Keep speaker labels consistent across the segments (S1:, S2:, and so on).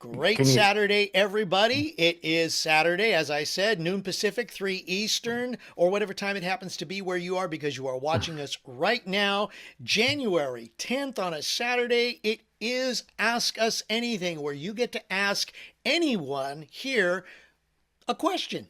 S1: Great
S2: Can you?
S1: Saturday, everybody. It is Saturday, as I said, noon Pacific, 3 Eastern, or whatever time it happens to be where you are, because you are watching us right now. January 10th on a Saturday. It is Ask Us Anything, where you get to ask anyone here a question.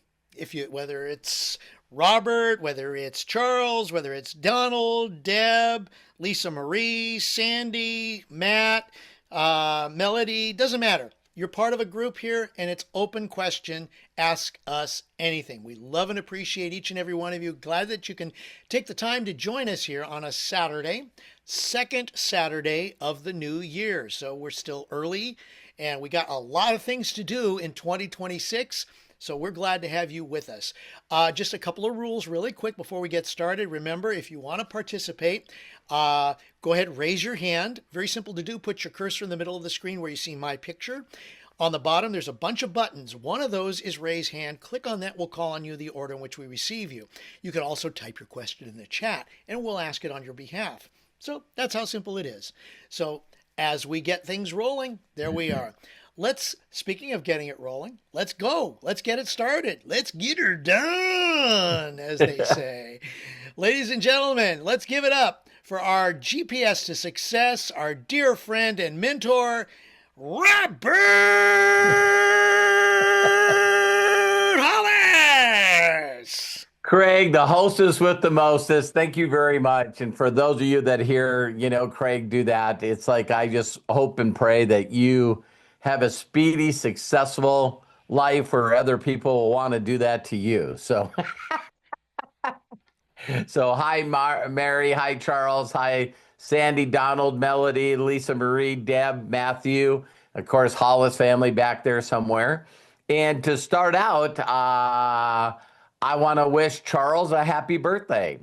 S1: Whether it's Robert, whether it's Charles, whether it's Donald, Deb, Lisa Marie, Sandy, Matt, Melody, doesn't matter. You're part of a group here, and it's open question. Ask us anything. We love and appreciate each and every one of you. Glad that you can take the time to join us here on a Saturday, second Saturday of the new year. So we're still early, and we got a lot of things to do in 2026. So we're glad to have you with us. Just a couple of rules really quick before we get started. Remember, if you want to participate, go ahead, raise your hand. Very simple to do. Put your cursor in the middle of the screen where you see my picture. On the bottom, there's a bunch of buttons. One of those is raise hand. Click on that. We'll call on you the order in which we receive you. You can also type your question in the chat, and we'll ask it on your behalf. So that's how simple it is. So as we get things rolling, there we are. Speaking of getting it rolling, let's go. Let's get it started. Let's get her done, as they say. Ladies and gentlemen, let's give it up for our GPS to success, our dear friend and mentor, Robert Hollis.
S2: Craig, the hostess with the mostest. Thank you very much. And for those of you that hear, Craig do that, it's like I just hope and pray that you have a speedy, successful life where other people will want to do that to you. So, so hi, Mary. Hi, Charles. Hi, Sandy, Donald, Melody, Lisa Marie, Deb, Matthew, of course, Hollis family back there somewhere. And to start out, I want to wish Charles a happy birthday.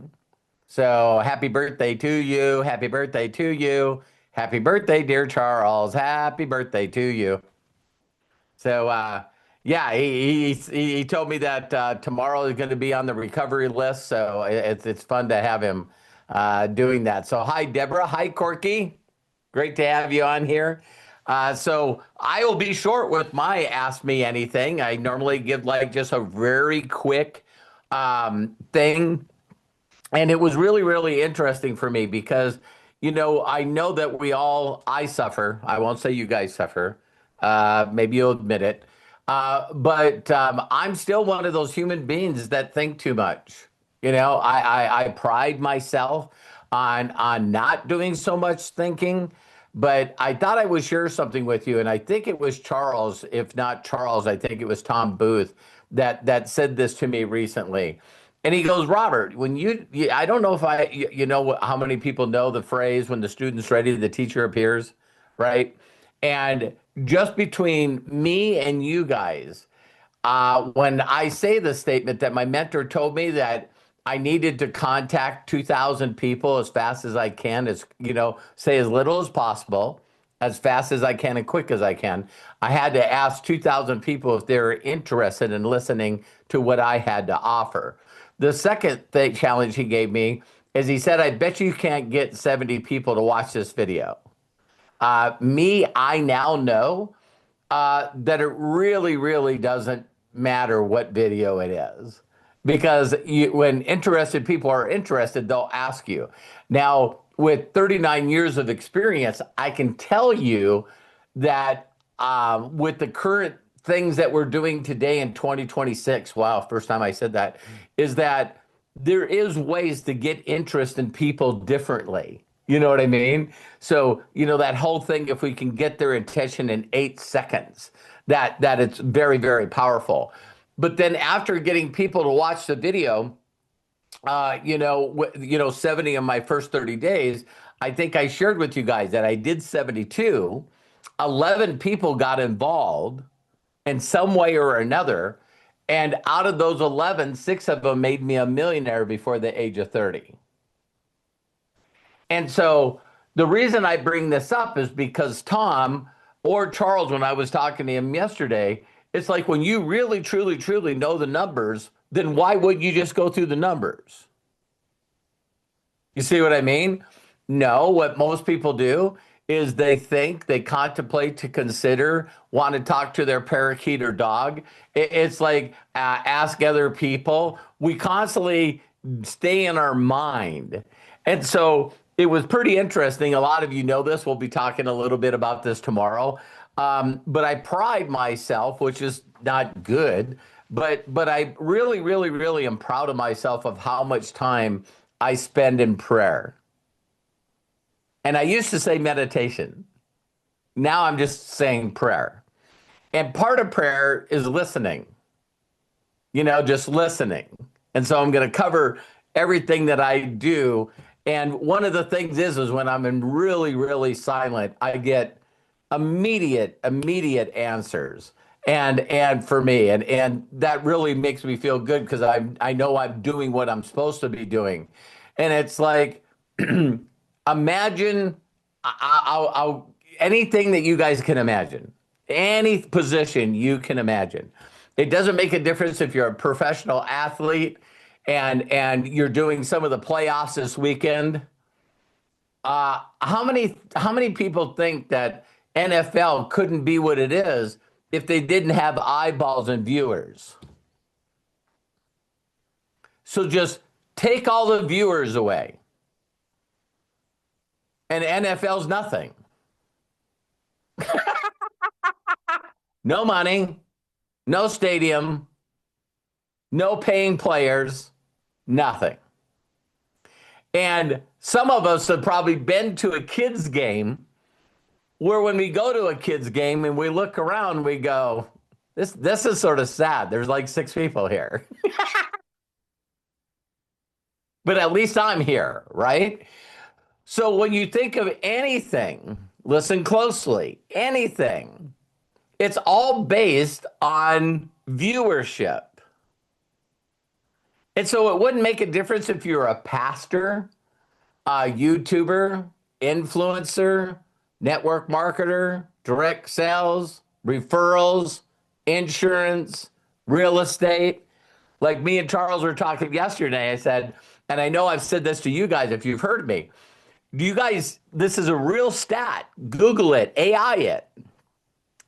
S2: So happy birthday to you. Happy birthday to you. Happy birthday, dear Charles. Happy birthday to you. So, yeah, he told me that tomorrow is going to be on the recovery list. So it's fun to have him doing that. So hi, Deborah. Hi, Corky. Great to have you on here. So I will be short with my Ask Me Anything. I normally give like just a very quick thing. And it was really, really interesting for me because, I know that I suffer. I won't say you guys suffer. Maybe you'll admit it. But I'm still one of those human beings that think too much. I pride myself on not doing so much thinking. But I thought I would share something with you, and I think it was Charles, if not Charles, I think it was Tom Booth that said this to me recently. And he goes, Robert, I don't know if you know how many people know the phrase, when the student's ready, the teacher appears, right? And just between me and you guys, when I say the statement that my mentor told me that I needed to contact 2,000 people as fast as I can, say as little as possible, as fast as I can and quick as I can. I had to ask 2,000 people if they're interested in listening to what I had to offer. The second challenge he gave me is he said, I bet you can't get 70 people to watch this video. I now know that it really, really doesn't matter what video it is. Because when interested people are interested, they'll ask you. Now, with 39 years of experience, I can tell you that with the current things that we're doing today in 2026, wow, first time I said that, is that there is ways to get interest in people differently. You know what I mean? So, that whole thing, if we can get their attention in 8 seconds, that it's very, very powerful. But then after getting people to watch the video, 70 of my first 30 days, I think I shared with you guys that I did 72. 11 people got involved in some way or another. And out of those 11, 6 of them made me a millionaire before the age of 30. And so the reason I bring this up is because Tom or Charles, when I was talking to him yesterday, it's like when you really, truly, truly know the numbers, then why wouldn't you just go through the numbers? You see what I mean? No, what most people do is they think, they contemplate, to consider, want to talk to their parakeet or dog. It's like ask other people. We constantly stay in our mind. And so it was pretty interesting. A lot of you know this. We'll be talking a little bit about this tomorrow. But I pride myself, which is not good, but I really, really, really am proud of myself of how much time I spend in prayer. And I used to say meditation. Now I'm just saying prayer. And part of prayer is listening, just listening. And so I'm going to cover everything that I do. And one of the things is when I'm in really, really silent, I get immediate answers. And for me, and that really makes me feel good because I know I'm doing what I'm supposed to be doing. And it's like, imagine anything that you guys can imagine, any position you can imagine. It doesn't make a difference if you're a professional athlete and you're doing some of the playoffs this weekend. How many people think that NFL couldn't be what it is if they didn't have eyeballs and viewers? So just take all the viewers away, and NFL's nothing. No money, no stadium, no paying players, nothing. And some of us have probably been to a kids game where when we go to a kids game and we look around, we go, this is sort of sad. There's like 6 people here. But at least I'm here, right? So when you think of anything, listen closely, anything, it's all based on viewership. And so it wouldn't make a difference if you're a pastor, a YouTuber, influencer, network marketer, direct sales, referrals, insurance, real estate. Like me and Charles were talking yesterday, I said, and I know I've said this to you guys if you've heard me. You guys, this is a real stat. Google it, AI it,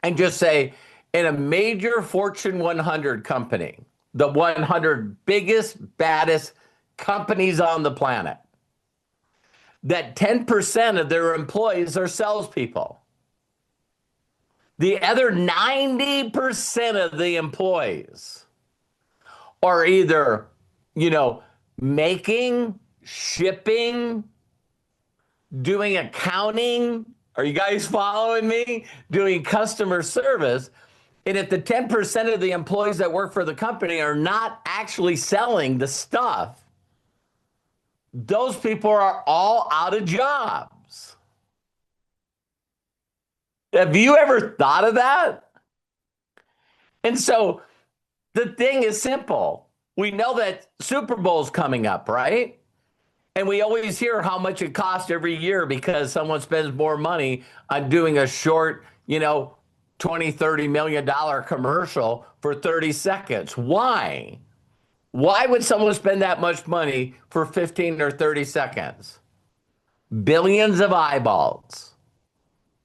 S2: and just say, in a major Fortune 100 company, the 100 biggest, baddest companies on the planet, that 10% of their employees are salespeople. The other 90% of the employees are either, making, shipping, doing accounting. Are you guys following me? Doing customer service. And if the 10% of the employees that work for the company are not actually selling the stuff, those people are all out of jobs. Have you ever thought of that? And so the thing is simple. We know that Super Bowl's coming up, right? And we always hear how much it costs every year because someone spends more money on doing a short, $20, $30 million commercial for 30 seconds. Why? Why would someone spend that much money for 15 or 30 seconds? Billions of eyeballs.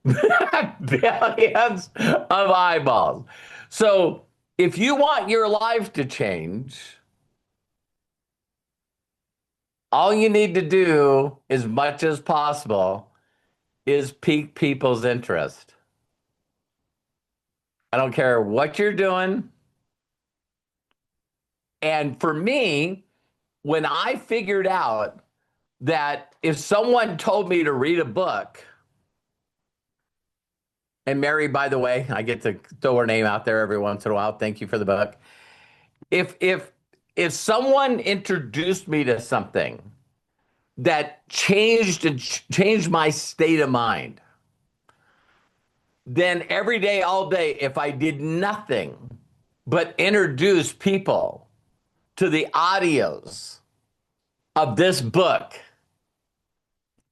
S2: Billions of eyeballs. So if you want your life to change, all you need to do, as much as possible, is pique people's interest. I don't care what you're doing. And for me, when I figured out that if someone told me to read a book, and Mary, by the way, I get to throw her name out there every once in a while. Thank you for the book. If someone introduced me to something that changed my state of mind, then every day, all day, if I did nothing but introduce people to the audios of this book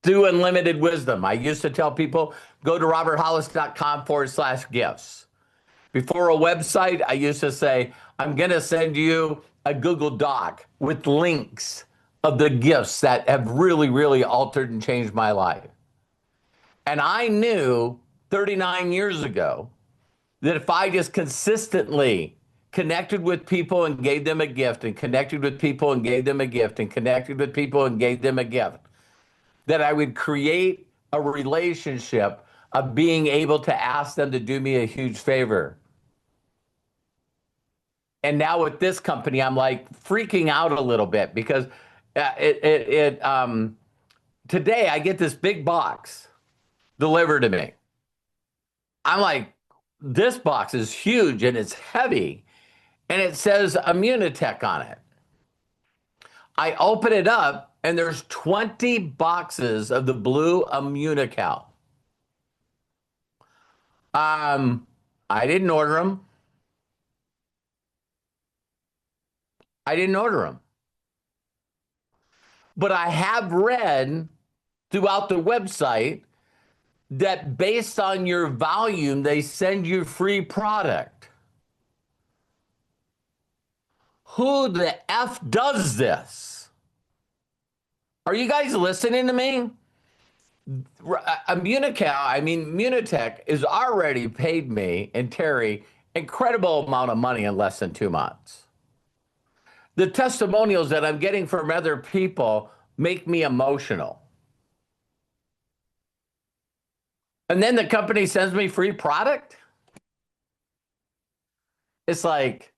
S2: through Unlimited Wisdom. I used to tell people, go to roberthollis.com/gifts. Before a website, I used to say, I'm going to send you a Google Doc with links of the gifts that have really, really altered and changed my life. And I knew 39 years ago that if I just consistently connected with people and gave them a gift, and connected with people and gave them a gift, and connected with people and gave them a gift, that I would create a relationship of being able to ask them to do me a huge favor. And now with this company, I'm like freaking out a little bit because today I get this big box delivered to me. I'm like, this box is huge and it's heavy, and it says Immunotech on it. I open it up and there's 20 boxes of the blue Immunical. I didn't order them. I didn't order them. But I have read throughout the website that based on your volume, they send you free product. Who the F does this? Are you guys listening to me? Munitech has already paid me and Terry incredible amount of money in less than 2 months. The testimonials that I'm getting from other people make me emotional. And then the company sends me free product. It's like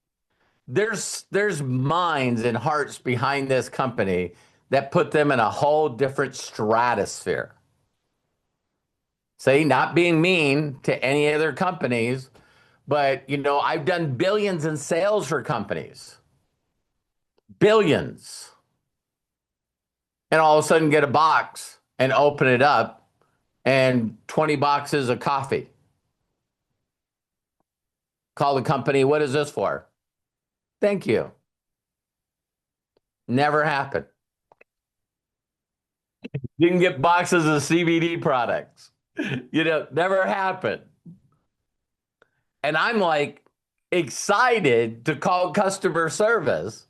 S2: there's minds and hearts behind this company that put them in a whole different stratosphere. See, not being mean to any other companies, but I've done billions in sales for companies. Billions. And all of a sudden get a box and open it up and 20 boxes of coffee. Call the company, what is this for? Thank you. Never happened. You can get boxes of CBD products. Never happened. And I'm like excited to call customer service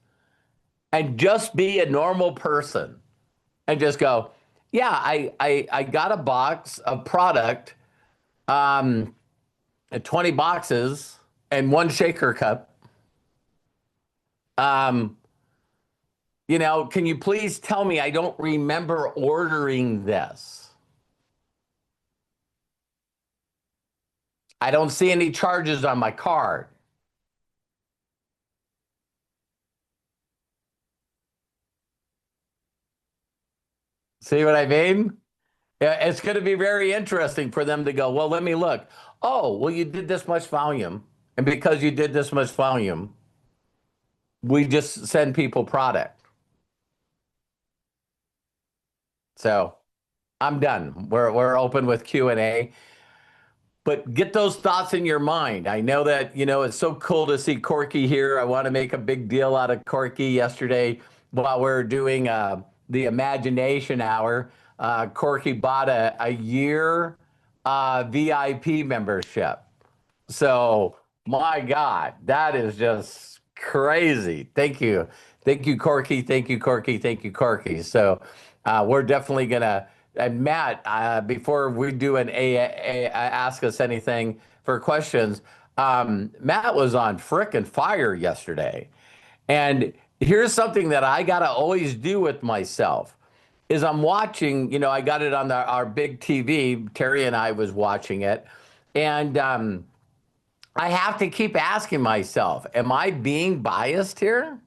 S2: and just be a normal person and just go, yeah, I got a box of product, 20 boxes and 1 shaker cup. Can you please tell me I don't remember ordering this? I don't see any charges on my card. See what I mean? It's going to be very interesting for them to go, well, let me look. Oh, well, you did this much volume. And because you did this much volume, we just send people product. So I'm done. We're open with Q&A. But get those thoughts in your mind. I know that, it's so cool to see Corky here. I want to make a big deal out of Corky. Yesterday, while we're doing the Imagination Hour, Corky bought a year VIP membership. So, my God, that is just crazy. Thank you. Thank you, Corky. Thank you, Corky. Thank you, Corky. So, we're definitely going to. And Matt, before we do an Ask Us Anything for questions, Matt was on frickin' fire yesterday. And here's something that I got to always do with myself is I'm watching, I got it on our big TV. Terry and I was watching it. And I have to keep asking myself, am I being biased here?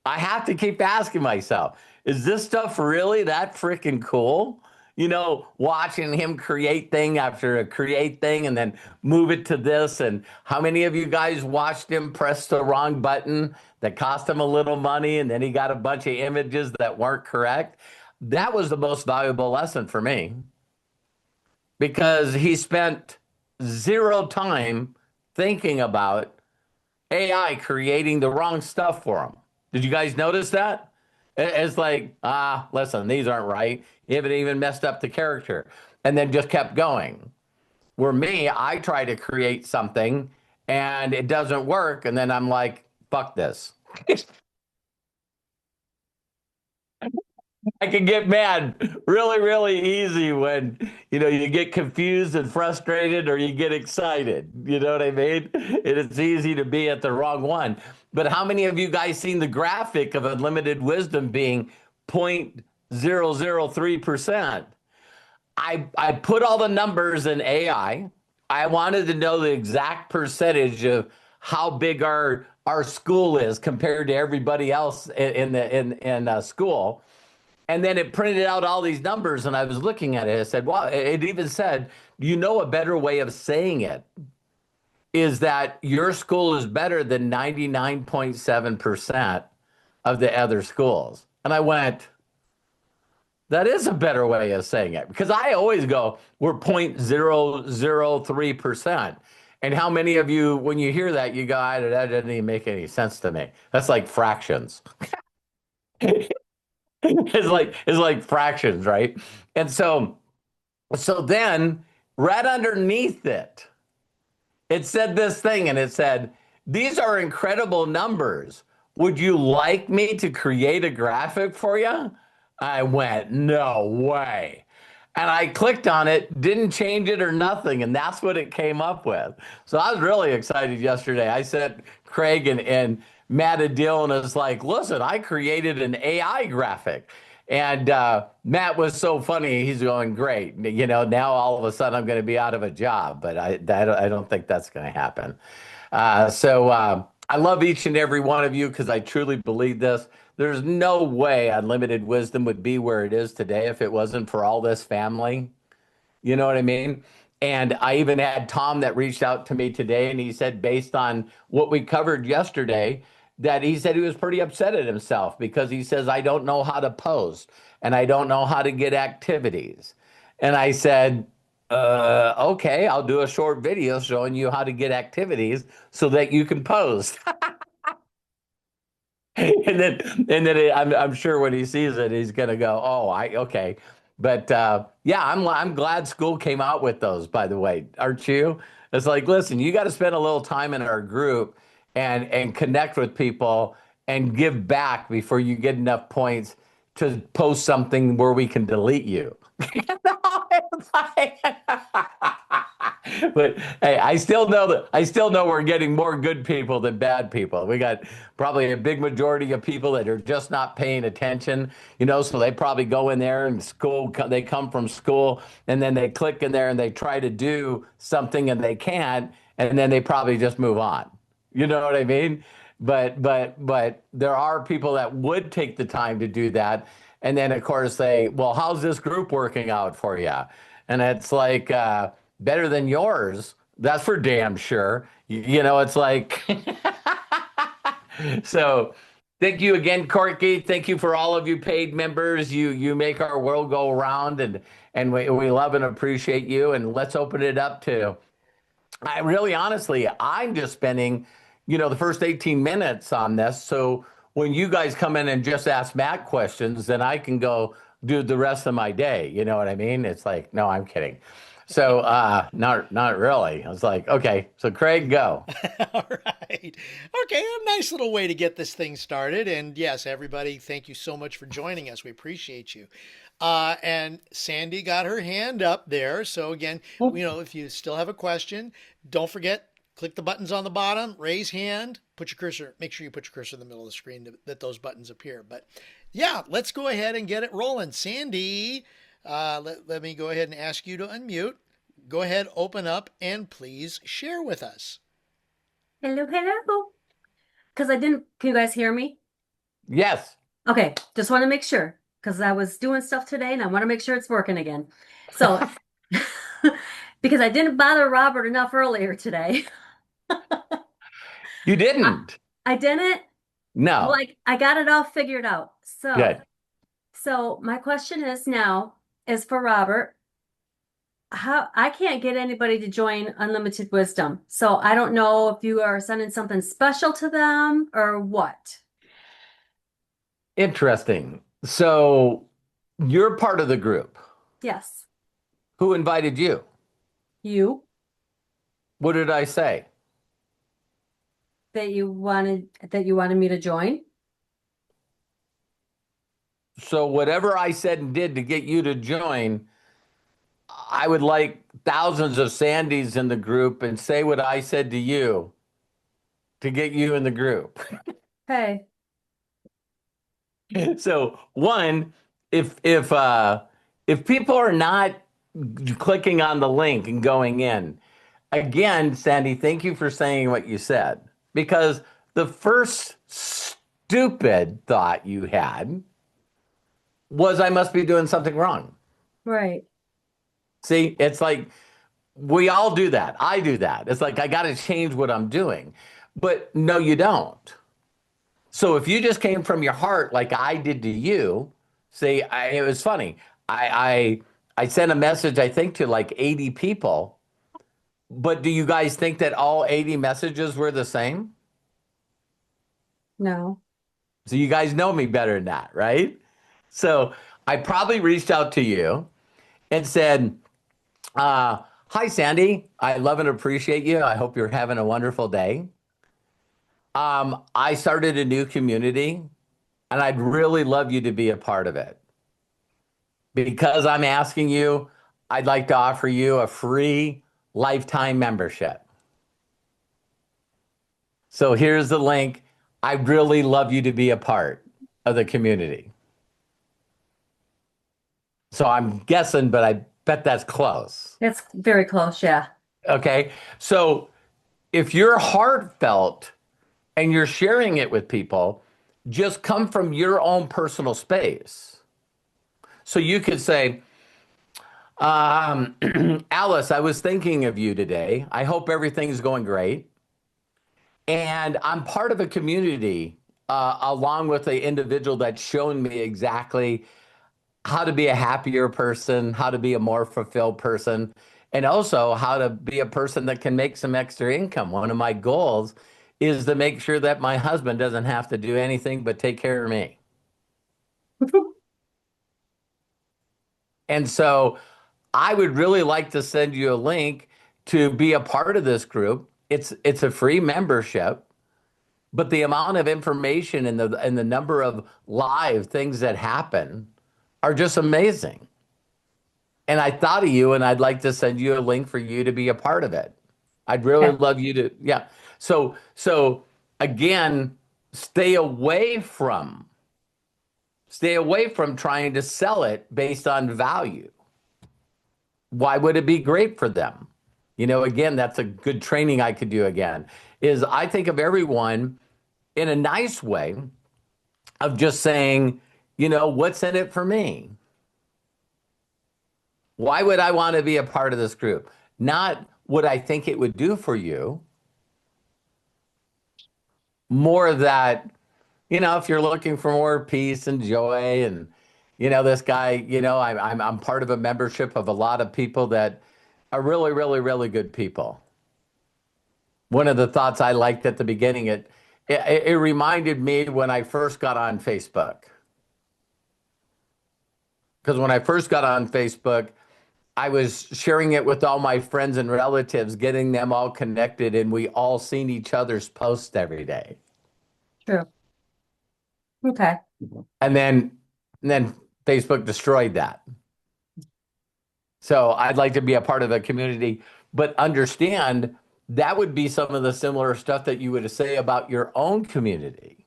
S2: I have to keep asking myself, is this stuff really that freaking cool? Watching him create thing after create thing and then move it to this. And how many of you guys watched him press the wrong button that cost him a little money and then he got a bunch of images that weren't correct? That was the most valuable lesson for me because he spent 0 time thinking about AI creating the wrong stuff for him. Did you guys notice that? It's like, listen, these aren't right. You haven't even messed up the character. And then just kept going. Where me, I try to create something and it doesn't work. And then I'm like, fuck this. I can get mad really, really easy when, you get confused and frustrated or you get excited. You know what I mean? It's easy to be at the wrong one. But how many of you guys seen the graphic of unlimited wisdom being 0.003%? I put all the numbers in AI. I wanted to know the exact percentage of how big our school is compared to everybody else in school. And then it printed out all these numbers, and I was looking at it. I said, "Wow!" It even said, a better way of saying it is that your school is better than 99.7% of the other schools." And I went, that is a better way of saying it, because I always go, we're 0.003%. And how many of you, when you hear that, you go, that doesn't even make any sense to me. That's like fractions. It's like fractions, right? And so then right underneath it, it said this thing, and it said, "These are incredible numbers. Would you like me to create a graphic for you?" I went, "No way." And I clicked on it, didn't change it or nothing, and that's what it came up with. So I was really excited yesterday. I sent Craig and Matt a deal, and it's like, "Listen, I created an AI graphic." And Matt was so funny. He's going, "Great. Now all of a sudden I'm going to be out of a job." But I don't think that's going to happen. So I love each and every one of you, because I truly believe this. There's no way Unlimited Wisdom would be where it is today if it wasn't for all this family. You know what I mean? And I even had Tom that reached out to me today, and he said, based on what we covered yesterday, that he said he was pretty upset at himself because he says, "I don't know how to post and I don't know how to get activities." And I said, okay, I'll do a short video showing you how to get activities so that you can post. I'm sure when he sees it, he's gonna go, "Oh, okay." But yeah, I'm glad school came out with those. By the way, aren't you? It's like, listen, you got to spend a little time in our group and connect with people and give back before you get enough points to post something where we can delete you. But hey, I still know we're getting more good people than bad people. We got probably a big majority of people that are just not paying attention, so they probably go in there and they come from school, and then they click in there and they try to do something and they can't, and then they probably just move on. You know what I mean? But there are people that would take the time to do that. And then of course well, how's this group working out for you? And it's like, better than yours. That's for damn sure. It's like, so thank you again, Corky. Thank you for all of you paid members. You make our world go around, and we love and appreciate you. And let's open it up to, I really honestly, I'm just spending, the first 18 minutes on this. So when you guys come in and just ask Matt questions, then I can go do the rest of my day. You know what I mean? It's like, no, I'm kidding. So not really. I was like, okay, so Craig, go.
S1: All right. Okay, a nice little way to get this thing started. And yes, everybody, thank you so much for joining us. We appreciate you. And Sandy got her hand up there. So again, if you still have a question, don't forget, click the buttons on the bottom, raise hand, put your cursor, make sure you put your cursor in the middle of the screen that those buttons appear. But yeah, let's go ahead and get it rolling. Sandy, let me go ahead and ask you to unmute. Go ahead, open up, and please share with us.
S3: Hello, hello. Can you guys hear me?
S2: Yes.
S3: Okay, just want to make sure, because I was doing stuff today and I want to make sure it's working again. So, because I didn't bother Robert enough earlier today.
S2: You didn't?
S3: I didn't?
S2: No.
S3: Like, I got it all figured out.
S2: Good.
S3: So my question is for Robert. How I can't get anybody to join Unlimited Wisdom. So I don't know if you are sending something special to them or what.
S2: Interesting. So you're part of the group.
S3: Yes.
S2: Who invited you?
S3: You.
S2: What did I say?
S3: That you wanted me to join.
S2: So whatever I said and did to get you to join, I would like thousands of Sandys in the group and say what I said to you to get you in the group.
S3: Hey,
S2: So one, if people are not clicking on the link and going in, again, Sandy, thank you for saying what you said, because the first stupid thought you had was I must be doing something wrong.
S3: right.
S2: See, it's like we all do that. I do that. It's like I got to change what I'm doing. But no, you don't. So if you just came from your heart like I did to you, see, it was funny. I sent a message, I think, to like 80 people. But do you guys think that all 80 messages were the same?
S3: No.
S2: So you guys know me better than that, right? So I probably reached out to you and said, hi, Sandy. I love and appreciate you. I hope you're having a wonderful day. I started a new community and I'd really love you to be a part of it. Because I'm asking you, I'd like to offer you a free lifetime membership. So here's the link. I'd really love you to be a part of the community. So I'm guessing, but I bet that's close.
S3: It's very close, yeah.
S2: Okay. So if you're heartfelt and you're sharing it with people, just come from your own personal space. So you could say, Alice, I was thinking of you today. I hope everything's going great. And I'm part of a community along with the individual that's shown me exactly how to be a happier person, how to be a more fulfilled person, and also how to be a person that can make some extra income. One of my goals is to make sure that my husband doesn't have to do anything but take care of me. And so I would really like to send you a link to be a part of this group. It's a free membership, but the amount of information and the number of live things that happen are just amazing. And I thought of you and I'd like to send you a link for you to be a part of it. I'd really
S3: Okay.
S2: love you to, yeah. So again, stay away from trying to sell it based on value. Why would it be great for them? You know, again, that's a good training I could do again, is I think of everyone in a nice way of just saying, you know, what's in it for me? Why would I want to be a part of this group? Not what I think it would do for you, more that, you know, if you're looking for more peace and joy and, you know, this guy, you know, I'm part of a membership of a lot of people that are really, really, really good people. One of the thoughts I liked at the beginning, it reminded me when I first got on Facebook. Because when I first got on Facebook, I was sharing it with all my friends and relatives, getting them all connected, and we all seen each other's posts every day.
S3: True. Okay.
S2: And then Facebook destroyed that. So I'd like to be a part of a community, but understand that would be some of the similar stuff that you would say about your own community.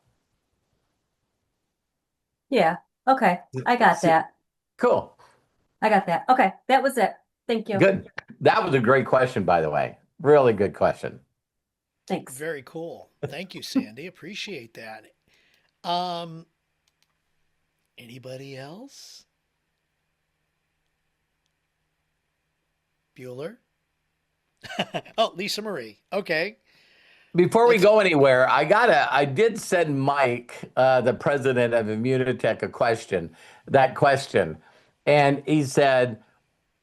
S3: Yeah. Okay. I got that.
S2: Cool.
S3: I got that. Okay. That was it. Thank you.
S2: Good. That was a great question, by the way. Really good question.
S3: Thanks.
S1: Very cool. Thank you, Sandy. Appreciate that. Um, Anybody else? Bueller? Oh, Lisa Marie. Okay.
S2: Before we
S1: Let's
S2: go anywhere, I did send Mike, the president of Immunitech, that question. And he said,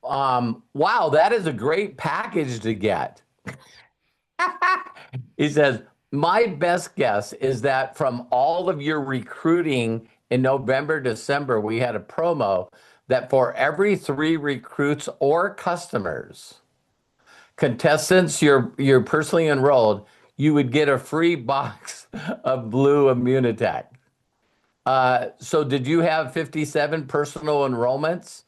S2: wow, that is a great package to get. He says, my best guess is that from all of your recruiting in November, December, we had a promo that for every 3 recruits or customers, contestants you're personally enrolled, you would get a free box of blue Immunitech. So did you have 57 personal enrollments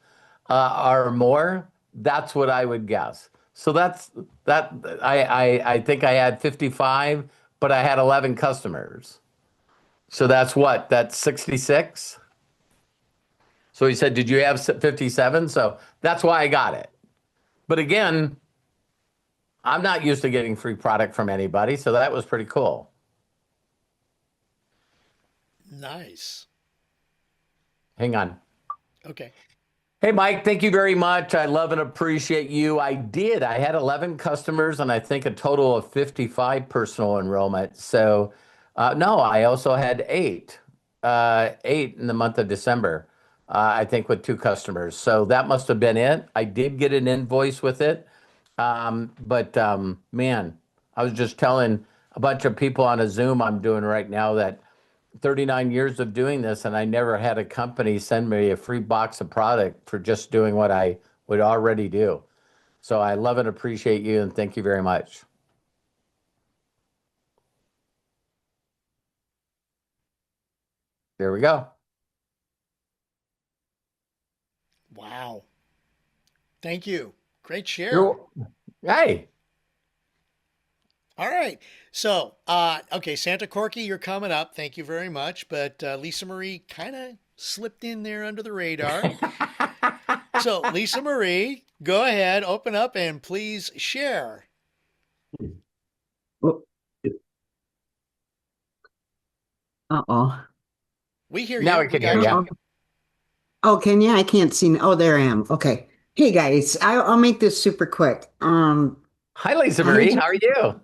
S2: or more? That's what I would guess. So that's that I think I had 55, but I had 11 customers. So that's what? That's 66. So he said, "Did you have 57?" So that's why I got it. But again, I'm not used to getting free product from anybody, so that was pretty cool.
S1: Nice.
S2: Hang on.
S1: Okay.
S2: Hey, Mike, thank you very much. I love and appreciate you. I did. I had 11 customers and I think a total of 55 personal enrollment. So, no, I also had eight in the month of December, I think with two customers. So that must have been it. I did get an invoice with it. But man, I was just telling a bunch of people on a Zoom I'm doing right now that 39 years of doing this, and I never had a company send me a free box of product for just doing what I would already do. So I love and appreciate you, and thank you very much. There we go.
S1: Wow. Thank you. Great share.
S2: You're, hey,
S1: All right. So, okay, Santa Corky, you're coming up. Thank you very much. But Lisa Marie kind of slipped in there under the radar. So, Lisa Marie, go ahead, open up, and please share.
S4: Oh, uh-oh.
S1: We hear
S2: now
S1: you.
S2: we
S1: We
S2: can hear
S1: got
S2: you.
S1: you.
S4: Uh-oh. Oh, can you? I can't see. Oh, there I am. Okay. Hey guys, I'll make this super quick.
S2: Hi, Lisa
S4: I
S2: Marie.
S4: just,
S2: How are you?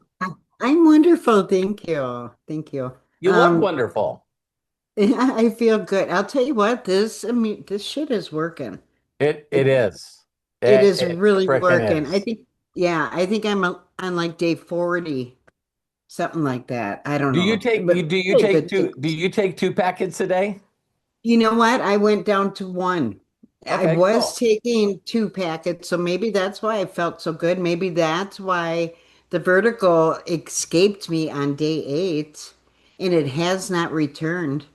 S4: I'm wonderful. Thank you. Thank you.
S2: You look
S4: Um,
S2: wonderful.
S4: I feel good. I'll tell you what, this shit is working.
S2: It
S4: It
S2: is.
S4: it
S2: It,
S4: is
S2: it
S4: really
S2: frickin'
S4: working. I
S2: is.
S4: think, yeah, I think I'm on like day 40, something like that. I don't
S2: Do you
S4: know.
S2: take you
S4: But
S2: do you
S4: hey,
S2: take two do you take two packets a day?
S4: you know what? I went down to one. I
S2: Okay,
S4: was
S2: cool.
S4: taking two packets, so maybe that's why I felt so good. Maybe that's why the vertical escaped me on day 8 and it has not returned.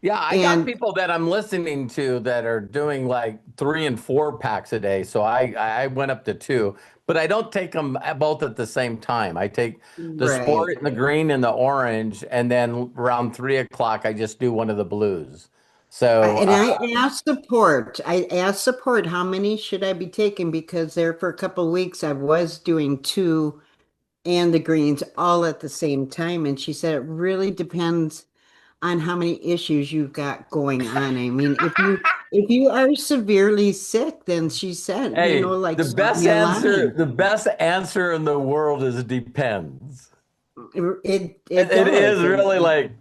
S2: Yeah, I got
S4: And
S2: people that I'm listening to that are doing like 3 and 4 packs a day. So I went up to two, but I don't take them both at the same time. I take the
S4: right.
S2: sport and the green and the orange, and then around 3 o'clock I just do one of the blues. So
S4: And I asked support how many should I be taking because there for a couple of weeks I was doing two and the greens all at the same time. And she said it really depends on how many issues you've got going on. I mean, if you are severely sick, then she said,
S2: hey,
S4: like
S2: the best
S4: Sonia
S2: answer,
S4: line.
S2: the best answer in the world is depends.
S4: It
S2: It is
S4: does.
S2: really
S4: And
S2: like,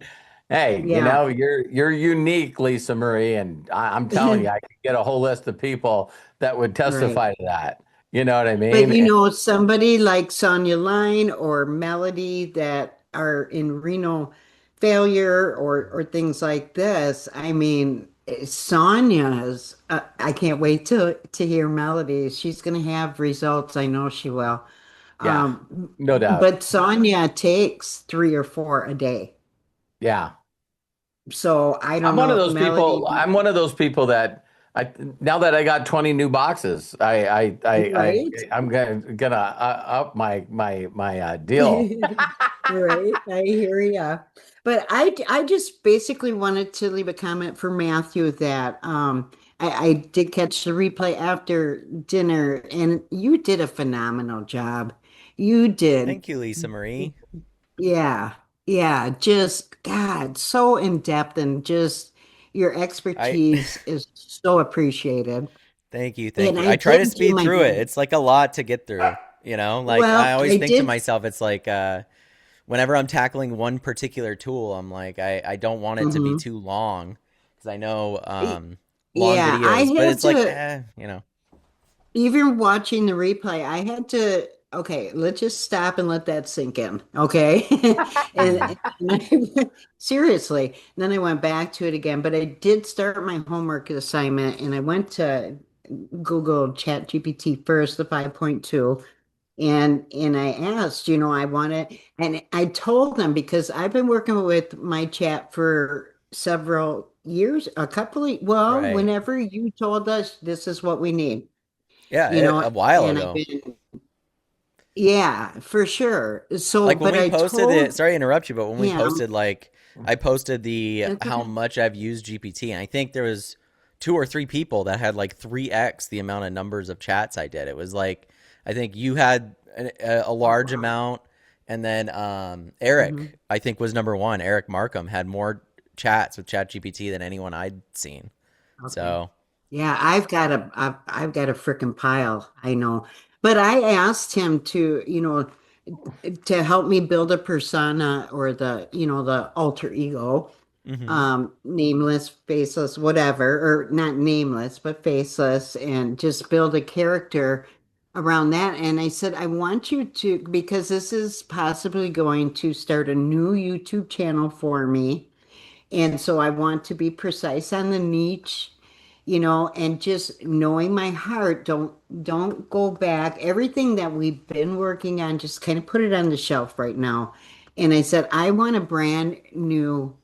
S2: hey,
S4: yeah,
S2: you're unique, Lisa Marie, and I'm telling you, I could get a whole list of people that would
S4: right.
S2: testify to that. You know what I
S4: But
S2: mean? And
S4: somebody like Sonia Line or Melody that are in renal failure or things like this. I mean, Sonia's, I can't wait to hear Melody. She's going to have results. I know she will.
S2: yeah, no doubt.
S4: But Sonia takes 3 or 4 a day.
S2: Yeah.
S4: So I
S2: I'm
S4: don't
S2: one
S4: know
S2: of
S4: if
S2: those
S4: Melody,
S2: people. I'm one of those people that now that I got 20 new boxes,
S4: right?
S2: I'm gonna up my deal.
S4: Right, I hear ya. But I just basically wanted to leave a comment for Matthew that I did catch the replay after dinner and you did a phenomenal job. You did.
S5: Thank you, Lisa Marie.
S4: Yeah. Yeah, just God, so in depth and just your
S5: I
S4: expertise is so appreciated.
S5: thank you, thank
S4: And
S5: you.
S4: I
S5: I try to
S4: did do
S5: speed
S4: my
S5: through it.
S4: best.
S5: It's like a lot to get through, you know? Like I
S4: Well,
S5: always
S4: I
S5: think to
S4: did.
S5: myself, it's like whenever I'm tackling one particular tool, I'm like I don't want it to be
S4: Mhm.
S5: too long because I know long
S4: Yeah, I
S5: videos, but
S4: had
S5: it's like
S4: to.
S5: you know.
S4: Even watching the replay, I had to, okay, let's just stop and let that sink in. Okay.
S5: Mhm.
S4: Seriously. And then I went back to it again, but I did start my homework assignment and I went to Google Chat GPT first, the 5.2. And I asked, I wanted, and I told them because I've been working with my chat for several years, well,
S5: Right.
S4: whenever you told us this is what we need,
S5: Yeah,
S4: you know,
S5: a while
S4: and I've
S5: ago.
S4: been, yeah, for sure. So,
S5: Like when
S4: but
S5: we
S4: I
S5: posted it,
S4: told
S5: sorry to interrupt you, but when we
S4: him,
S5: posted like I posted the
S4: it's
S5: how
S4: okay.
S5: much I've used GPT, and I think there was two or three people that had like 3x the amount of numbers of chats I did. It was like I think you had a
S4: Oh,
S5: large
S4: wow.
S5: amount, and then
S4: Hmm.
S5: Eric I think was number one. Eric Markham had more chats with Chat GPT than anyone I'd seen.
S4: Okay.
S5: So
S4: Yeah, I've got a freaking pile, I know. But I asked him to, to help me build a persona or the alter ego,
S5: hmm
S4: nameless, faceless, whatever, or not nameless, but faceless, and just build a character around that. And I said, I want you to, because this is possibly going to start a new YouTube channel for me. And so I want to be precise on the niche, and just knowing my heart, don't go back. Everything that we've been working on, just kind of put it on the shelf right now. And I said, I want a brand new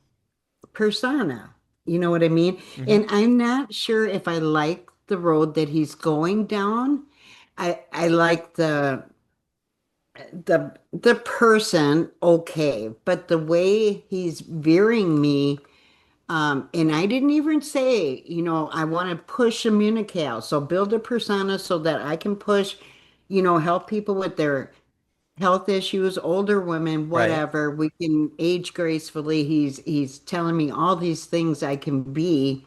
S4: persona. You know what I mean?
S5: hmm
S4: And I'm not sure if I like the road that he's going down. I like the person, okay, but the way he's veering me, and I didn't even say, I want to push Immunical. So build a persona so that I can push, help people with their health issues, older women,
S5: right.
S4: whatever. We can age gracefully. He's telling me all these things I can be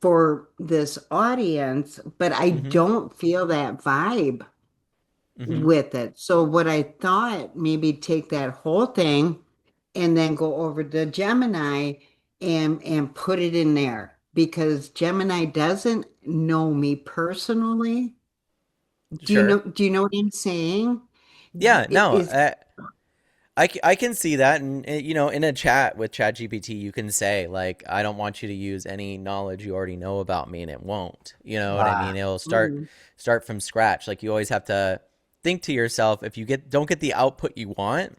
S4: for this audience, but I
S5: hmm
S4: don't feel that vibe
S5: hmm
S4: with it. So what I thought, maybe take that whole thing and then go over to Gemini and put it in there because Gemini doesn't know me personally.
S5: Sure.
S4: Do you know what I'm saying?
S5: Yeah.
S4: It
S5: No.
S4: is
S5: I can see that, and in a chat with ChatGPT, you can say like, "I don't want you to use any knowledge you already know about me," and it won't. You know what I mean?
S2: Ah,
S5: It'll
S4: mm,
S5: start from scratch. Like you always have to think to yourself, if you don't get the output you want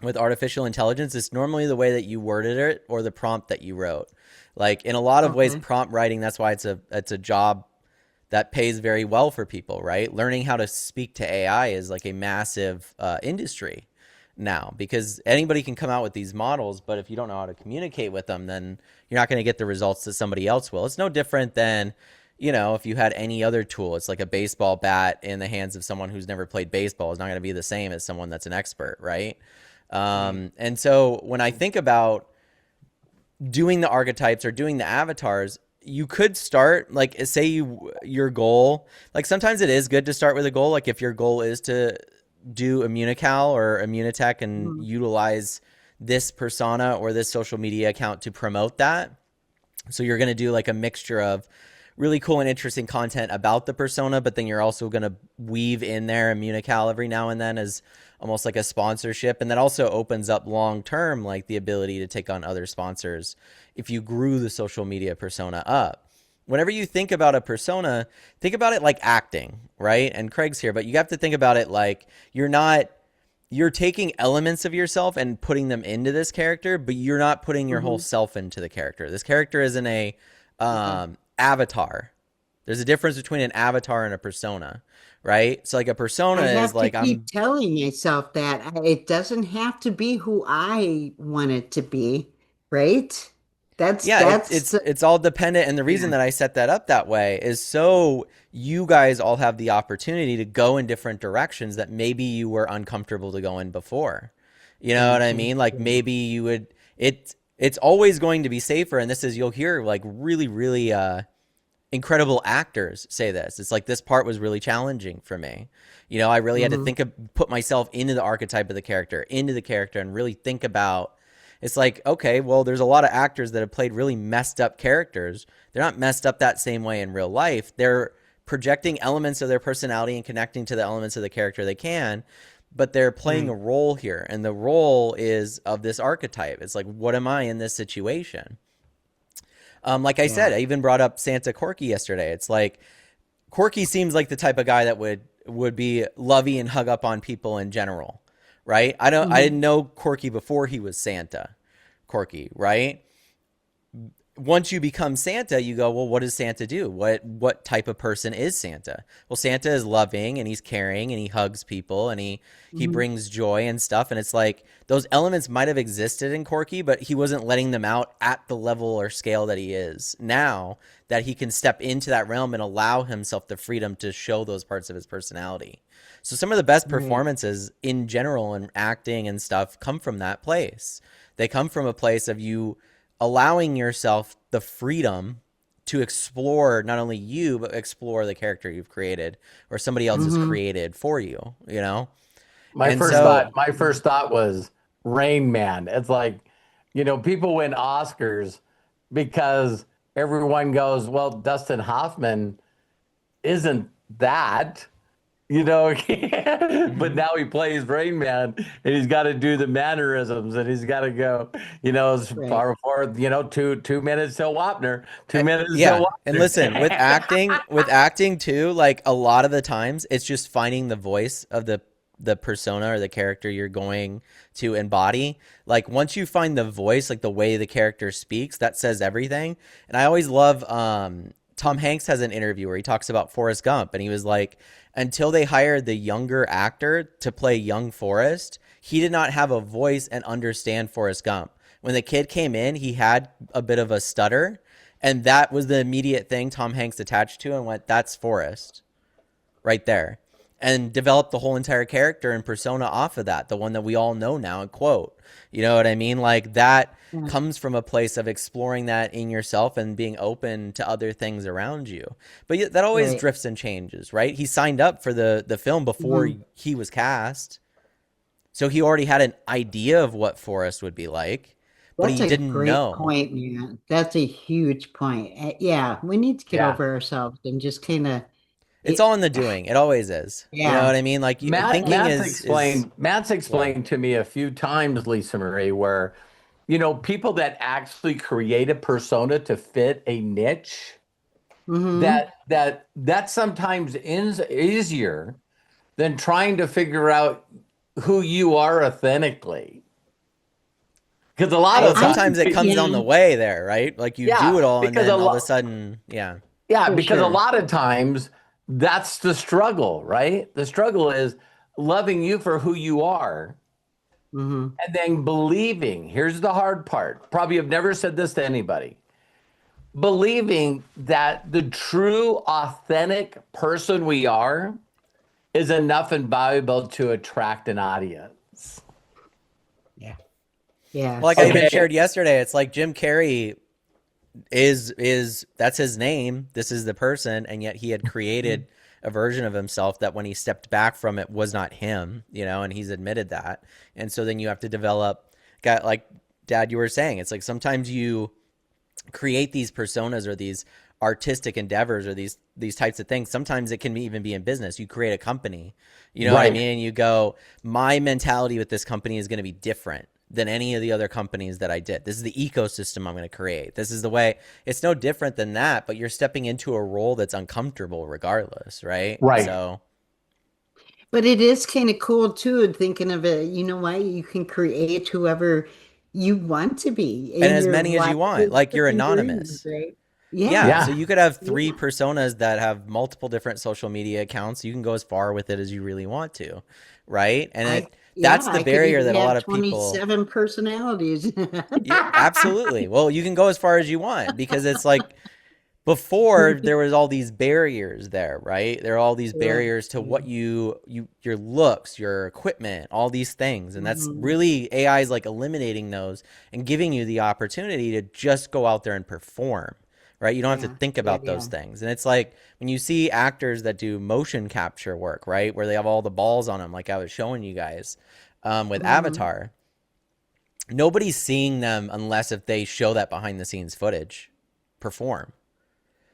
S5: with artificial intelligence, it's normally the way that you worded it or the prompt that you wrote. Like in a lot of ways,
S4: okay.
S5: prompt writing, that's why it's a job that pays very well for people, right? Learning how to speak to AI is like a massive industry now because anybody can come out with these models, but if you don't know how to communicate with them, then you're not going to get the results that somebody else will. It's no different than, if you had any other tool. It's like a baseball bat in the hands of someone who's never played baseball is not going to be the same as someone that's an expert, right?
S4: Right.
S5: And so when I think about doing the archetypes or doing the avatars, you could start like say your goal, like sometimes it is good to start with a goal, like if your goal is to do Immunical or Immunitech and
S4: Mm,
S5: utilize this persona or this social media account to promote that. So you're going to do like a mixture of really cool and interesting content about the persona, but then you're also going to weave in there Immunical every now and then as almost like a sponsorship. And that also opens up long term, like the ability to take on other sponsors if you grew the social media persona up. Whenever you think about a persona, think about it like acting, right? And Craig's here, but you have to think about it like you're taking elements of yourself and putting them into this character, but you're not putting your whole
S4: hmm.
S5: self into the character. This character isn't a
S4: Okay.
S5: avatar. There's a difference between an avatar and a persona, right? So like a persona
S4: I
S5: is
S4: have to
S5: like
S4: keep
S5: I'm
S4: telling myself that it doesn't have to be who I want it to be, right?
S5: yeah,
S4: That's the,
S5: it's all dependent, and the reason
S4: yeah.
S5: that I set that up that way is so you guys all have the opportunity to go in different directions that maybe you were uncomfortable to go in before. You know what I
S4: Okay.
S5: mean? Like
S4: Yeah.
S5: maybe you would it's always going to be safer, and this is you'll hear like really really incredible actors say this. It's like this part was really challenging for me. I really had to
S4: Hmm.
S5: put myself into the archetype of the character, and really think about. It's like, okay, well, there's a lot of actors that have played really messed up characters. They're not messed up that same way in real life. They're projecting elements of their personality and connecting to the elements of the character they can, but they're playing a
S4: Right.
S5: role here. And the role is of this archetype. It's like, what am I in this situation? Like I said,
S4: Yeah.
S5: I even brought up Santa Corky yesterday. It's like Corky seems like the type of guy that would be lovey and hug up on people in general, right? I
S4: Hmm.
S5: didn't know Corky before he was Santa Corky, right? once you become Santa, you go, well, what does Santa do? What type of person is Santa? Well, Santa is loving and he's caring and he hugs people and he
S4: Mhm.
S5: brings joy and stuff. And it's like those elements might have existed in Corky, but he wasn't letting them out at the level or scale that he is now, that he can step into that realm and allow himself the freedom to show those parts of his personality. So some of the best
S4: Right.
S5: performances in general and acting and stuff come from that place. They come from a place of you allowing yourself the freedom to explore not only you, but explore the character you've created or somebody else has
S4: Mhm.
S5: created for you, you know?
S2: My
S5: And
S2: first
S5: so,
S2: thought was Rain Man. It's like, people win Oscars because everyone goes, well, Dustin Hoffman isn't that, but
S5: mhm.
S2: now he plays Rain Man and he's got to do the mannerisms and he's got to go, as
S4: Right.
S2: far forward, 2 minutes till Wapner, 2 minutes till
S5: Yeah. And listen,
S2: Wapner.
S5: with acting too, like a lot of the times it's just finding the voice of the persona or the character you're going to embody. Like once you find the voice, like the way the character speaks, that says everything. And I always love Tom Hanks has an interview where he talks about Forrest Gump and he was like, until they hired the younger actor to play young Forrest, he did not have a voice and understand Forrest Gump. When the kid came in, he had a bit of a stutter, and that was the immediate thing Tom Hanks attached to and went, that's Forrest right there. And developed the whole entire character and persona off of that, the one that we all know now and quote. You know what I mean? Like that
S4: Yeah.
S5: comes from a place of exploring that in yourself and being open to other things around you. But that always
S4: Right.
S5: drifts and changes, right? He signed up for the film before
S4: Mhm.
S5: he was cast. So he already had an idea of what Forrest would be like, but
S4: That's
S5: he
S4: a
S5: didn't
S4: great
S5: know.
S4: point, man. That's a huge point. Yeah, we need to get
S2: Yeah.
S4: over ourselves and just kind of
S5: It's
S4: it.
S5: all in the doing. It always is. You know
S4: Yeah.
S5: what I mean? Like thinking is
S2: Matt's
S5: yeah.
S2: explained to me a few times, Lisa Marie, where people that actually create a persona to fit a niche,
S4: Mm-hmm.
S2: that sometimes is easier than trying to figure out who you are authentically. Because a lot
S5: Well,
S2: of
S4: I
S2: times,
S5: sometimes it comes on
S4: yeah,
S5: the way there, right? Like you do
S2: yeah,
S5: it all and
S2: because a
S5: then all of a
S2: lot,
S5: sudden, yeah.
S2: yeah,
S4: for
S2: because a
S4: sure.
S2: lot of times that's the struggle, right? The struggle is loving you for who you are.
S4: Mm-hmm.
S2: And then believing, here's the hard part. Probably have never said this to anybody. Believing that the true, authentic person we are is enough and valuable to attract an audience.
S4: Yeah.
S5: Well, like I
S4: Yes.
S5: even
S2: Okay.
S5: shared yesterday, it's like Jim Carrey is that's his name. This is the person, and yet he had created a version of himself that when he stepped back from it was not him, you know, and he's admitted that. And so then you have to develop, got like Dad, you were saying, it's like sometimes you create these personas or these artistic endeavors or these types of things. Sometimes it can even be in business. You create a company, you know what I
S2: Right.
S5: mean? And you go, my mentality with this company is going to be different than any of the other companies that I did. This is the ecosystem I'm going to create. This is the way. It's no different than that, but you're stepping into a role that's uncomfortable regardless, right?
S2: Right.
S5: So
S4: But it is kind of cool too, thinking of it. You know what? You can create whoever you want to be
S5: and
S4: in
S5: as
S4: your
S5: many as you want,
S4: wildest
S5: like you're
S4: freaking dreams,
S5: anonymous.
S4: right?
S5: Yeah,
S4: Yeah.
S5: so
S2: Yeah.
S5: you could have three
S4: Yeah.
S5: personas that have multiple different social media accounts. You can go as far with it as you really want to, right? And
S4: Yeah,
S5: that's the
S4: I could
S5: barrier
S4: even
S5: that a
S4: have
S5: lot of people.
S4: 27 personalities.
S5: Yeah, absolutely. Well, you can go as far as you want because it's like before there was all these barriers there, right? There are all these
S4: Yeah.
S5: barriers to
S4: Yeah.
S5: what your looks, your equipment, all these things. And that's
S4: Mhm.
S5: really AI is like eliminating those and giving you the opportunity to just go out there and perform, right? You don't have to
S4: Yeah.
S5: think
S4: Yeah.
S5: about those
S4: Yeah.
S5: things. And it's like when you see actors that do motion capture work, right? Where they have all the balls on them, like I was showing you guys with
S4: Mhm.
S5: Avatar. Nobody's seeing them unless if they show that behind the scenes footage perform.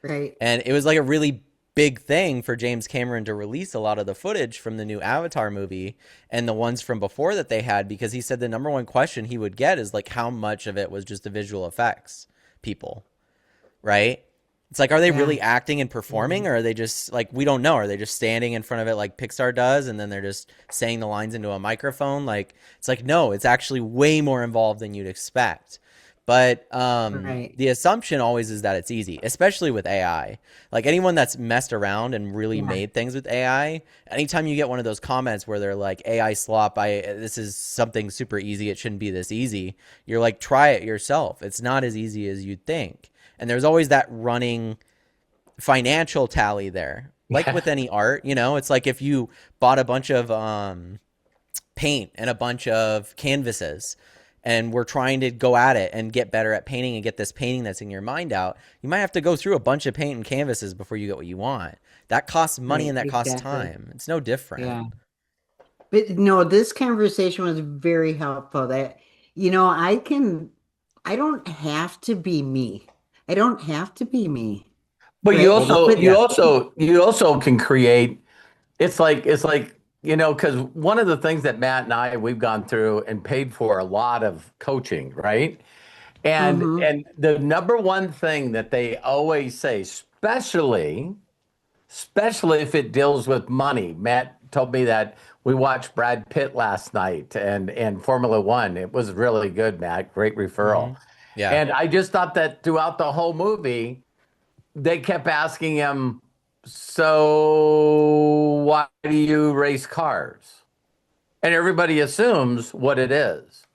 S4: Right.
S5: And it was like a really big thing for James Cameron to release a lot of the footage from the new Avatar movie and the ones from before that they had, because he said the number one question he would get is like how much of it was just the visual effects people, right? It's like, are they
S4: Yeah.
S5: really acting and performing, or are they just like, we don't know. Are they just standing in front of it like Pixar does and then they're just saying the lines into a microphone? Like, it's like, no, it's actually way more involved than you'd expect. But
S4: Right.
S5: the assumption always is that it's easy, especially with AI. Like anyone that's messed around and really
S4: Yeah.
S5: made things with AI, anytime you get one of those comments where they're like AI slop, this is something super easy, it shouldn't be this easy. You're like, try it yourself. It's not as easy as you'd think. And there's always that running financial tally there. Like with any art, it's like if you bought a bunch of paint and a bunch of canvases and we're trying to go at it and get better at painting and get this painting that's in your mind out, you might have to go through a bunch of paint and canvases before you get what you want. That costs money
S4: Right.
S5: and that costs
S4: Exactly.
S5: time. It's no different.
S4: Yeah. But no, this conversation was very helpful. I don't have to be me. I don't have to be me.
S2: But you
S4: Right.
S2: also
S4: But
S2: you also you also can create. It's like because one of the things that Matt and we've gone through and paid for a lot of coaching, right? And
S4: hmm
S2: and the number one thing that they always say, especially if it deals with money. Matt told me that we watched Brad Pitt last night and Formula One. It was really good, Matt. Great referral.
S5: Yeah.
S2: And I just thought that throughout the whole movie, they kept asking him, so why do you race cars? And everybody assumes what it is.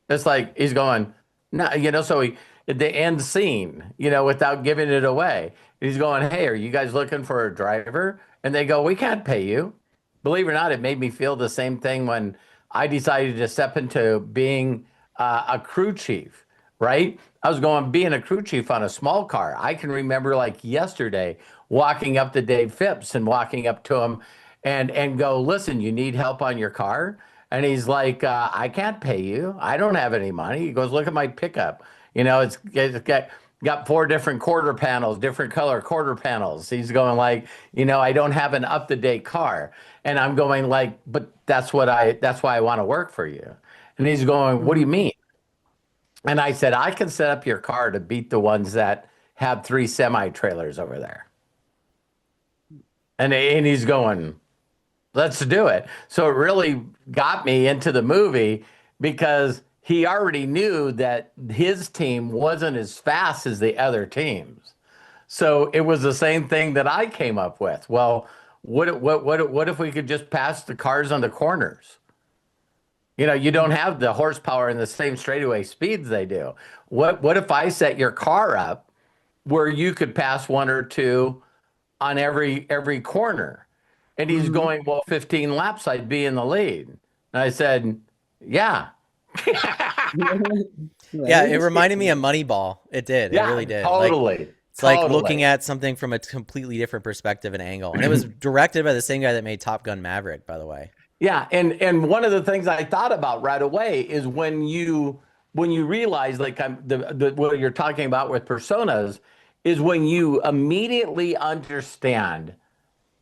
S2: It's like he's going, no, so the end scene, without giving it away, he's going, hey, are you guys looking for a driver? And they go, we can't pay you. Believe it or not, it made me feel the same thing when I decided to step into being a crew chief, right? I was going being a crew chief on a small car. I can remember like yesterday walking up to Dave Phipps and walking up to him and go, listen, you need help on your car? And he's like, I can't pay you. I don't have any money. He goes, look at my pickup. It's got four different quarter panels, different color quarter panels. He's going like, I don't have an up-to-date car. And I'm going like, but that's why I want to work for you. And he's going, what do you mean? And I said, I can set up your car to beat the ones that have 3 semi-trailers over there. And he's going, let's do it. So it really got me into the movie because he already knew that his team wasn't as fast as the other teams. So it was the same thing that I came up with. Well, what if we could just pass the cars on the corners? You don't have the horsepower and the same straightaway speeds they do. What if I set your car up where you could pass one or two on every corner? And he's going, well, 15 laps, I'd be in the lead. And I said, yeah.
S5: Yeah, it reminded me of Moneyball. It did. It really did.
S2: Totally.
S5: It's like looking at something from a completely different perspective and angle. And it was directed by the same guy that made Top Gun Maverick, by the way.
S2: Yeah, and one of the things I thought about right away is when you realize like what you're talking about with personas is when you immediately understand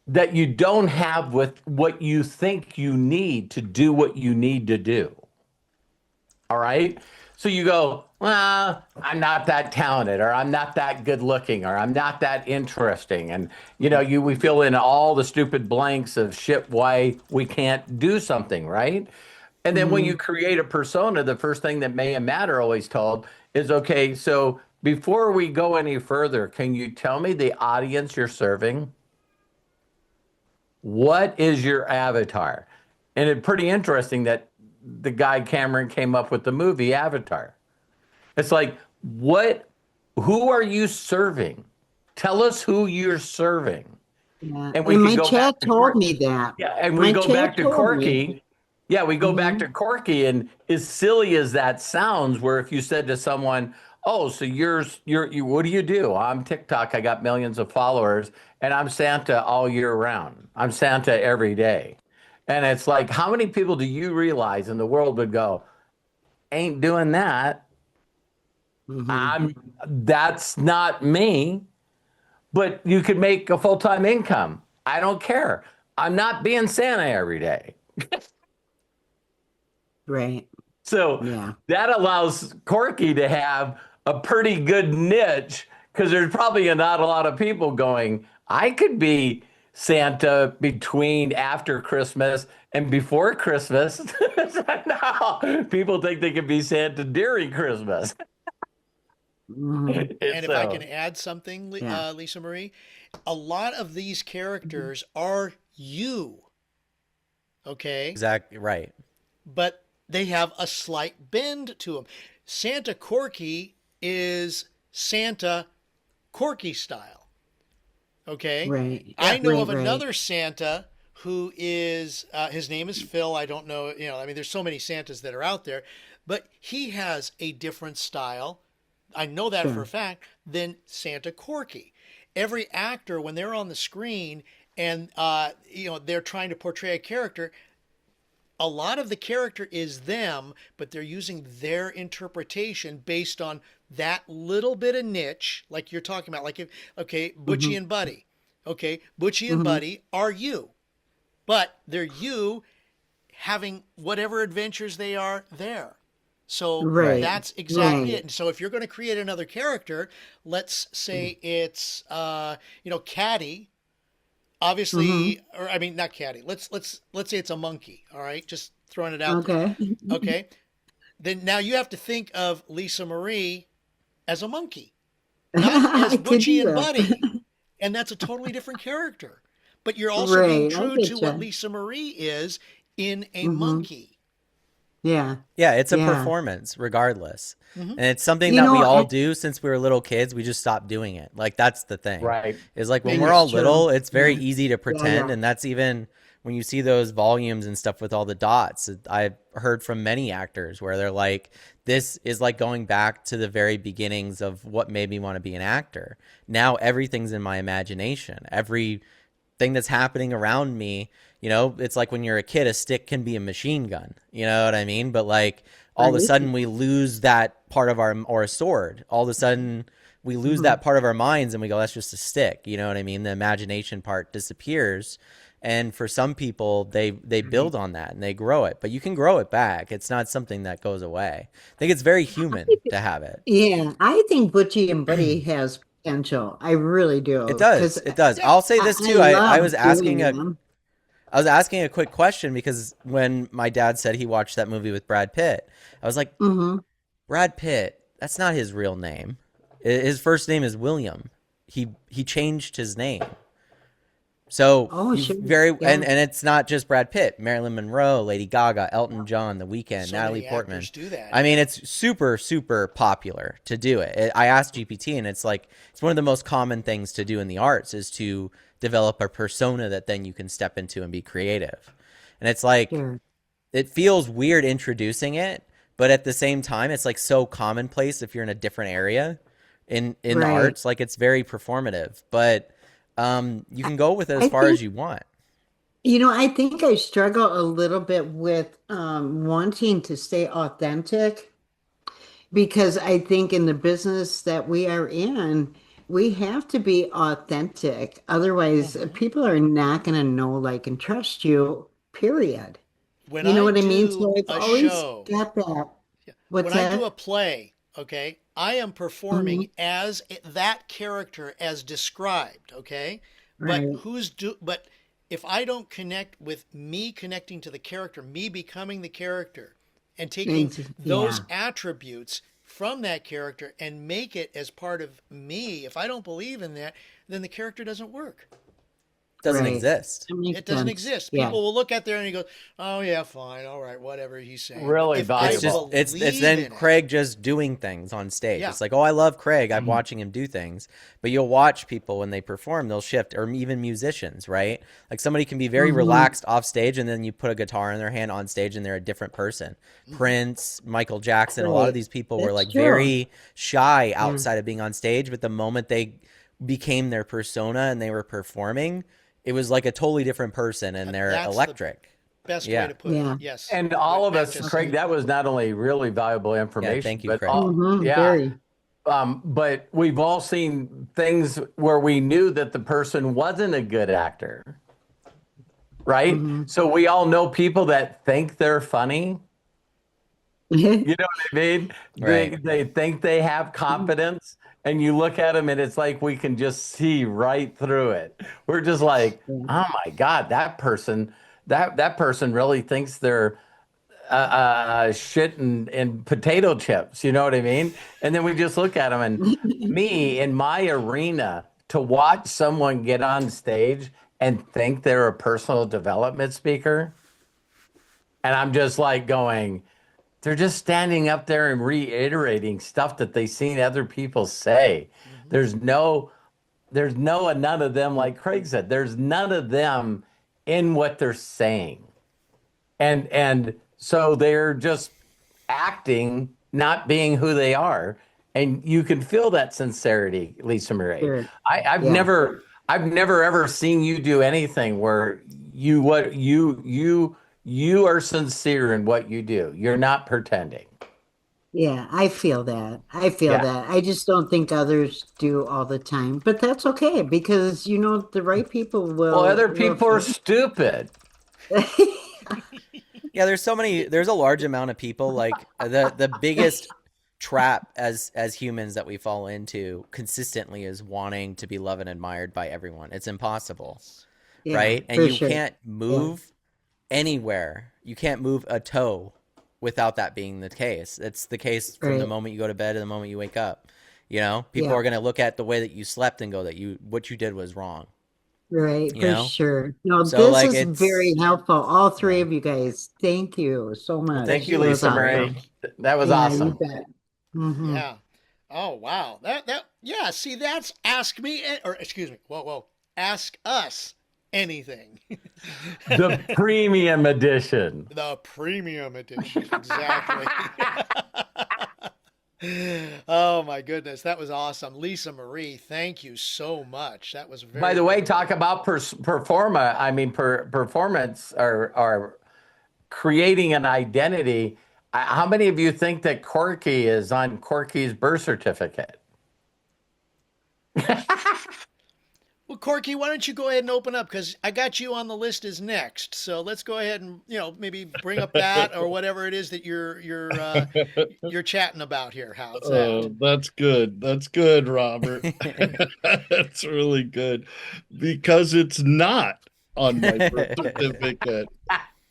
S2: that you don't have with what you think you need to do what you need to do. All right? So you go, well, I'm not that talented, or I'm not that good looking, or I'm not that interesting. And we fill in all the stupid blanks of shit why we can't do something, right? And then when you create a persona, the first thing that May and Matt are always told is, okay, so before we go any further, can you tell me the audience you're serving? What is your avatar? And it's pretty interesting that the guy Cameron came up with the movie Avatar. It's like, who are you serving? Tell us who you're serving.
S4: Yeah.
S2: And we
S4: And
S2: could
S4: my
S2: go
S4: chat
S2: back to
S4: told me that.
S2: Yeah, and
S4: My
S2: we go
S4: chat
S2: back to
S4: told me.
S2: Corky. Yeah, we go back to Corky, and as silly as that sounds, where if you said to someone, "Oh, so you're what do you do?" I'm TikTok. I got millions of followers, and I'm Santa all year round. I'm Santa every day, and it's like, how many people do you realize in the world would go, "Ain't doing that. That's not me." But you could make a full-time income. I don't care. I'm not being Santa every day.
S4: Right.
S2: So
S4: Yeah.
S2: that allows Corky to have a pretty good niche because there's probably not a lot of people going, I could be Santa between after Christmas and before Christmas. No, people think they could be Santa during Christmas.
S4: Mhm.
S1: And if I can
S2: So,
S1: add something,
S4: Yeah.
S1: Lisa Marie, a lot of these characters are you, okay?
S5: Exactly right.
S1: But they have a slight bend to them. Santa Corky is Santa Corky style, okay?
S4: Right.
S1: I know
S4: Right.
S1: of
S4: Right.
S1: another Santa who is, his name is Phil. I don't know, I mean, there's so many Santas that are out there, but he has a different style. I know that for a
S4: Sure.
S1: fact, than Santa Corky. Every actor, when they're on the screen and, they're trying to portray a character, a lot of the character is them, but they're using their interpretation based on that little bit of niche, like you're talking about. Like, if, okay,
S4: Hmm.
S1: Butchie and Buddy. Okay, Butchie and
S4: Hmm.
S1: Buddy are you, but they're you having whatever adventures they are there. So
S5: Right.
S4: Right.
S1: that's exactly it.
S4: Right.
S1: And so if you're going to create another character, let's say it's Caddy,
S4: Hmm.
S1: obviously, or I mean not Caddy. Let's say it's a monkey. All right, just throwing it out there.
S4: Okay.
S1: Okay, then now you have to think of Lisa Marie as a monkey, not as
S4: I could
S1: Butchie
S4: do
S1: and
S4: that.
S1: Buddy, and that's a totally different character. But you're also being
S4: Right. I
S1: true to
S4: get
S1: what
S4: you.
S1: Lisa Marie is in a
S4: Hmm.
S1: monkey.
S4: Yeah.
S5: Yeah, it's a
S4: Yeah.
S5: performance regardless.
S1: Hmm.
S5: And it's something
S4: You
S5: that we
S4: know,
S5: all
S4: I,
S5: do since we were little kids. We just stopped doing it. Like that's the thing.
S2: right.
S5: Is like when we're
S1: Bingo.
S5: all
S4: it's true.
S5: little, it's very
S4: Yeah.
S5: easy to
S4: Yeah.
S5: pretend,
S4: Yeah.
S5: and that's even when you see those volumes and stuff with all the dots. I've heard from many actors where they're like, this is like going back to the very beginnings of what made me want to be an actor. Now everything's in my imagination. Everything that's happening around me, it's like when you're a kid, a stick can be a machine gun. You know what I mean? But like all of a
S4: Right.
S5: sudden we lose that part of our, or a sword. All of a sudden we lose
S4: Hmm.
S5: that part of our minds and we go, that's just a stick. You know what I mean? The imagination part disappears. And for some people, they build on that and they grow it, but you can grow it back. It's not something that goes away. I think it's very human to have it.
S4: Yeah. I think Butchie and Buddy has potential. I really
S5: It
S4: do.
S5: does.
S4: Because
S5: It does.
S1: Yeah.
S5: I'll say
S4: I,
S5: this
S4: I
S5: too. I
S4: love
S5: was asking
S4: doing
S5: a
S4: them.
S5: I was asking a quick question because when my dad said he watched that movie with Brad Pitt, I was like,
S4: Hmm.
S5: Brad Pitt, that's not his real name. His first name is William. He changed his name. So
S4: Oh,
S5: you
S4: sure.
S5: very
S4: Yeah.
S5: and it's not just Brad Pitt, Marilyn Monroe, Lady Gaga, Elton John, The Weeknd,
S1: So
S5: Natalie
S1: many
S5: Portman.
S1: actors do that.
S5: I mean,
S1: Yeah.
S5: it's super super popular to do it. I asked GPT, and it's like it's one of the most common things to do in the arts is to develop a persona that then you can step into and be creative. And it's like
S4: Sure.
S5: it feels weird introducing it, but at the same time, it's like so commonplace if you're in a different area in the
S4: Right.
S5: arts. Like it's very performative, but you can go with it as
S4: I
S5: far as
S4: think,
S5: you want.
S4: I think I struggle a little bit with wanting to stay authentic because I think in the business that we are in, we have to be authentic. Otherwise,
S1: Hmm.
S4: people are not going to know, like, and trust you, period.
S1: When
S4: You know
S1: I
S4: what I mean?
S1: do
S4: So I've
S1: a
S4: always
S1: show,
S4: got that.
S1: when
S4: What's
S1: I do a
S4: that?
S1: play, okay, I am
S4: Hmm.
S1: performing as that character as described, okay? But
S4: Right.
S1: but if I don't connect with me connecting to the character, me becoming the character and taking those
S4: Yeah.
S1: attributes from that character and make it as part of me, if I don't believe in that, then the character doesn't work.
S5: Doesn't
S4: Right.
S5: exist.
S4: That makes
S1: It doesn't
S4: sense.
S1: exist.
S4: Yeah.
S1: People will look at there and you go, "Oh yeah, fine, all right, whatever he's saying." But
S2: Really
S1: if I
S5: It's just
S2: valuable.
S5: it's
S1: believe
S5: then
S1: in it,
S5: Craig just doing things on stage.
S1: yeah,
S5: It's like, oh, I love Craig. I'm
S2: Mhm.
S5: watching him do things. But you'll watch people when they perform, they'll shift, or even musicians, right? Like somebody can be very
S4: Hmm.
S5: relaxed off stage, and then you put a guitar in their hand on stage, and they're a different person. Prince, Michael Jackson, a lot of
S4: Right.
S5: these people were
S4: That's
S5: like
S4: true.
S5: very shy
S4: Yeah.
S5: outside of being on stage, but the moment they became their persona and they were performing, it was like a totally different person, and they're
S1: that's the
S5: electric.
S1: best way
S5: Yeah.
S1: to put it.
S4: Yeah.
S1: Yes,
S2: And all of
S1: Matt
S2: us,
S1: just
S2: Craig,
S1: said.
S2: that was not only really valuable
S5: Yeah.
S2: information,
S5: Thank you,
S2: but
S5: Craig.
S2: yeah,
S4: Very.
S2: but we've all seen things where we knew that the person wasn't a good actor, right?
S4: Hmm.
S2: So we all know people that think they're funny. You know what I mean?
S5: Right.
S2: They think they have confidence, and you look at them, and it's like we can just see right through it. We're just
S1: Yes.
S2: like, oh my God, that person really thinks they're shit and potato chips. You know what I mean? And then we just look at them. And me in my arena to watch someone get on stage and think they're a personal development speaker, and I'm just like going, they're just standing up there and reiterating stuff that they've seen other people say. There's none of them, like Craig said, there's none of them in what they're saying. And so they're just acting, not being who they are. And you can feel that sincerity, Lisa Marie.
S4: Sure.
S2: I've
S4: Yeah.
S2: never ever seen you do anything where you are sincere in what you do. You're not pretending.
S4: Yeah, I feel that. I feel
S2: Yeah.
S4: that. I just don't think others do all the time. But that's okay because the right people
S2: Well, other
S4: will
S2: people are stupid.
S5: Yeah, there's a large amount of people, like the biggest trap as humans that we fall into consistently is wanting to be loved and admired by everyone. It's impossible,
S4: Yeah,
S5: right? And
S4: for
S5: you
S4: sure.
S5: can't move anywhere. You can't move a toe without that being the case. It's the case from the
S4: Right.
S5: moment you go to bed to the moment you wake up. You know, people
S4: Yeah.
S5: are going to look at the way that you slept and go that what you did was wrong,
S4: Right,
S5: you
S4: for
S5: know?
S4: sure. No,
S5: So
S4: this
S5: like
S4: is very
S5: it's
S4: helpful. All three
S5: yeah.
S4: of you guys. Thank you so
S5: Well,
S4: much.
S5: thank you,
S2: Thank you,
S4: That was
S2: Lisa
S5: Marie.
S2: Marie.
S4: awesome.
S2: That was
S4: Yeah, you
S2: awesome.
S4: bet. Hmm.
S1: Yeah. Oh wow. Yeah. See, that's ask me or excuse me. Whoa. Ask us anything.
S2: The premium edition.
S1: The premium edition. Exactly. Oh my goodness, that was awesome, Lisa Marie. Thank you so much. That was
S2: By the way,
S1: very
S2: talk about performance or creating an identity. How many of you think that Corky is on Corky's birth certificate?
S1: well. Corky, why don't you go ahead and open up because I got you on the list as next. So let's go ahead and maybe bring up that or whatever it is that you're chatting about here. How's that?
S6: Oh, that's good. That's good, Robert. That's really good because it's not on my birth certificate.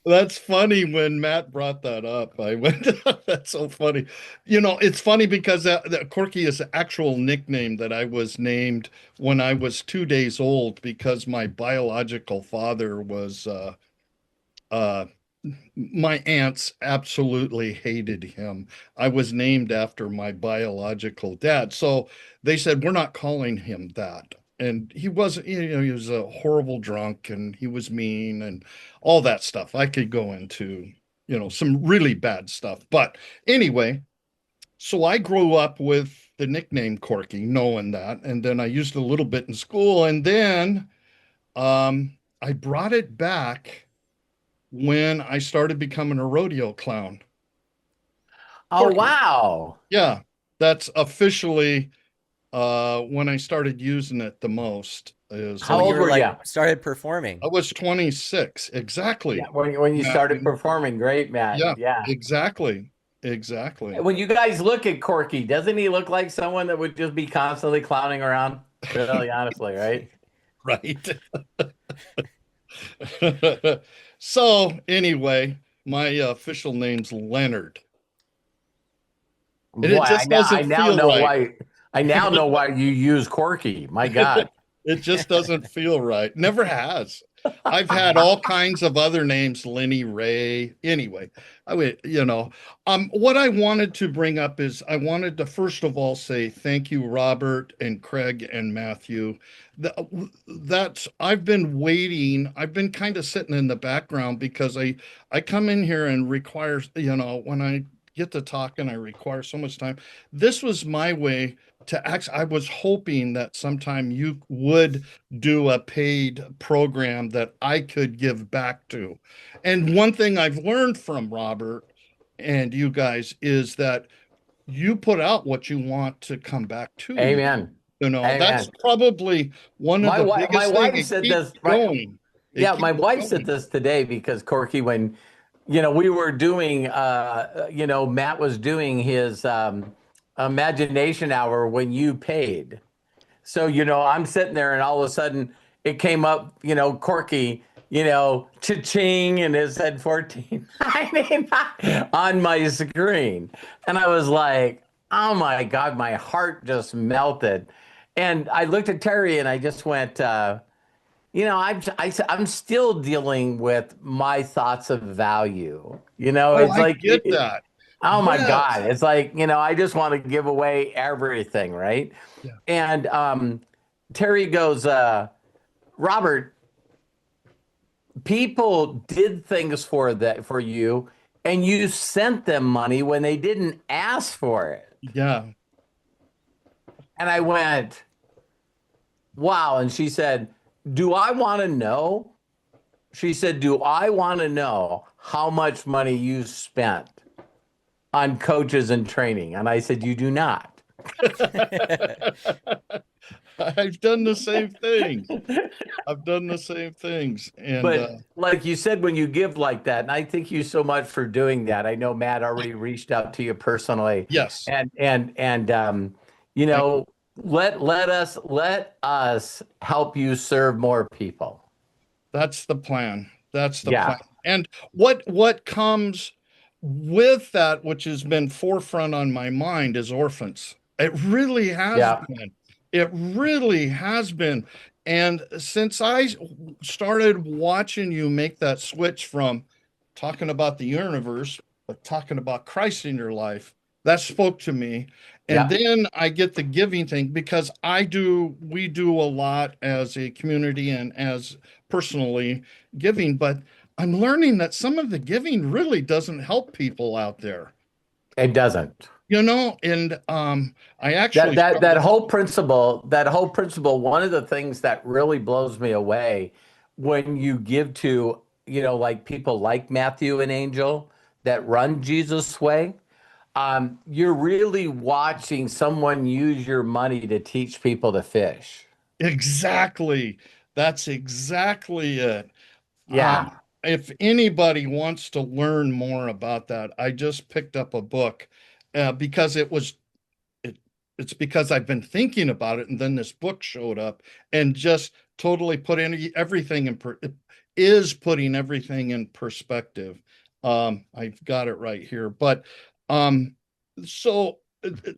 S6: That's funny when Matt brought that up. I went, that's so funny. It's funny because that Corky is the actual nickname that I was named when I was 2 days old because my biological father was my aunts absolutely hated him. I was named after my biological dad. So they said, we're not calling him that. And he wasn't, he was a horrible drunk and he was mean and all that stuff. I could go into, some really bad stuff. But anyway, so I grew up with the nickname Corky, knowing that. And then I used it a little bit in school. And then I brought it back when I started becoming a rodeo clown.
S2: Oh,
S6: Corky.
S2: wow.
S6: Yeah, that's officially when I started using it the most. Is
S2: How
S5: when
S2: old
S5: you were
S2: were
S5: like
S2: you?
S5: started performing.
S6: I was 26, exactly.
S2: Yeah, when you
S6: Matt.
S2: started performing, great, Matt.
S6: Yeah,
S2: Yeah.
S6: exactly.
S2: When you guys look at Corky, doesn't he look like someone that would just be constantly clowning around? Really, honestly, right?
S6: Right. So anyway, my official name's Leonard. And it
S2: Boy,
S6: just doesn't feel right.
S2: I now know why you use Corky. My God.
S6: It just doesn't feel right. Never has. I've had all kinds of other names, Lenny Ray. Anyway, what I wanted to bring up is I wanted to first of all say thank you, Robert and Craig and Matthew. I've been waiting. I've been kind of sitting in the background because I come in here and require, when I get to talking, I require so much time. This was my way to act. I was hoping that sometime you would do a paid program that I could give back to. And one thing I've learned from Robert and you guys is that you put out what you want to come back to you.
S2: Amen.
S6: That's probably one of the biggest
S2: my wife
S6: things.
S2: said
S6: It keeps
S2: this.
S6: going.
S2: Yeah,
S6: It
S2: my
S6: keeps
S2: wife
S6: going.
S2: said this today because Corky, when we were doing, Matt was doing his imagination hour when you paid. So I'm sitting there, and all of a sudden it came up, Corky, cha-ching, and it said 14.99 on my screen. And I was like, oh my God, my heart just melted. And I looked at Terry and I just went, I'm still dealing with my thoughts of value.
S6: Oh,
S2: It's
S6: I
S2: like,
S6: get that.
S2: oh my
S6: Yes.
S2: God, it's like, I just want to give away everything, right?
S6: Yeah.
S2: And Terry goes, Robert, people did things for you, and you sent them money when they didn't ask for it.
S6: Yeah.
S2: And I went, wow. And she said, do I want to know? She said, do I want to know how much money you spent on coaches and training? And I said, you do not.
S6: I've done the same things. I've done the same things. And
S2: But like you said, when you give like that, and I thank you so much for doing that. I know Matt already reached out to you personally,
S6: yes,
S2: and
S6: thank
S2: let us help you serve more people.
S6: that's the plan. That's the
S2: Yeah,
S6: plan. And what comes with that, which has been forefront on my mind, is orphans. It really has
S2: yeah,
S6: been. It really has been. And since I started watching you make that switch from talking about the universe, but talking about Christ in your life, that spoke to me. And
S2: yeah.
S6: then I get the giving thing because we do a lot as a community and as personally giving, but I'm learning that some of the giving really doesn't help people out there,
S2: It doesn't.
S6: and I
S2: That
S6: actually
S2: that that
S6: started,
S2: whole principle, one of the things that really blows me away when you give to, like people like Matthew and Angel that run Jesus Way, you're really watching someone use your money to teach people to fish.
S6: exactly, that's exactly it.
S2: Yeah.
S6: If anybody wants to learn more about that, I just picked up a book because it, it's because I've been thinking about it, and then this book showed up and just totally put everything is putting everything in perspective. I've got it right here, but um, so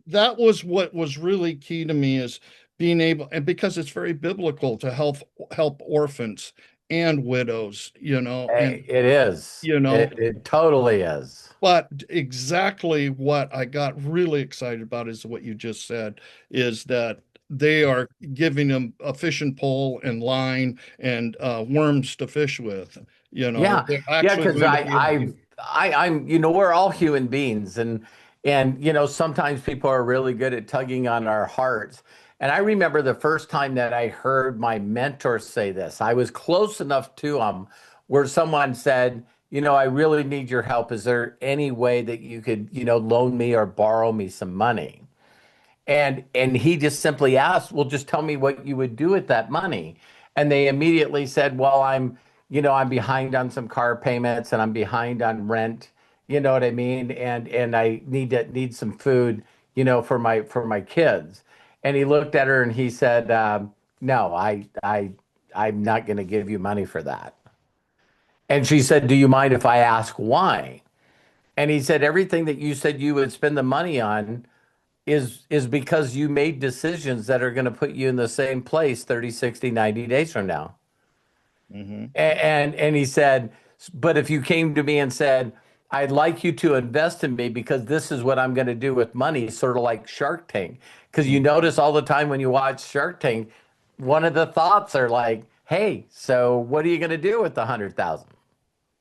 S6: that was what was really key to me is being able, and because it's very biblical to help orphans and widows, and
S2: It is.
S6: you know
S2: It totally is.
S6: but exactly what I got really excited about is what you just said, is that they are giving them a fishing pole and line and worms to fish with.
S2: Yeah,
S6: They're
S2: yeah,
S6: actually
S2: because
S6: going to be able to.
S2: I'm, we're all human beings, and sometimes people are really good at tugging on our hearts. And I remember the first time that I heard my mentor say this. I was close enough to him where someone said, I really need your help. Is there any way that you could, loan me or borrow me some money? And he just simply asked, well, just tell me what you would do with that money. And they immediately said, well, I'm behind on some car payments and I'm behind on rent. You know what I mean? And I need some food, for my kids. And he looked at her and he said, no, I'm not going to give you money for that. And she said, do you mind if I ask why? And he said, everything that you said you would spend the money on is because you made decisions that are going to put you in the same place 30, 60, 90 days from now.
S6: Mhm.
S2: And he said, but if you came to me and said, I'd like you to invest in me because this is what I'm going to do with money, sort of like Shark Tank. Because you notice all the time when you watch Shark Tank, one of the thoughts are like, hey, so what are you going to do with the 100,000?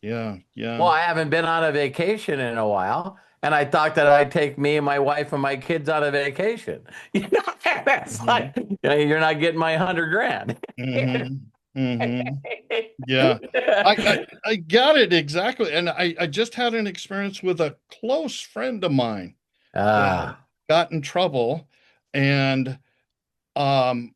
S6: Yeah,
S2: Well,
S6: yeah.
S2: I haven't been on a vacation in a while, and I thought that I'd take me and my wife and my kids on a vacation. That's
S6: Mhm.
S2: like, you're not getting my 100 grand.
S6: Mhm. Mhm. Yeah. I got it exactly. And I just had an experience with a close friend of mine that
S2: Ah,
S6: got in trouble and um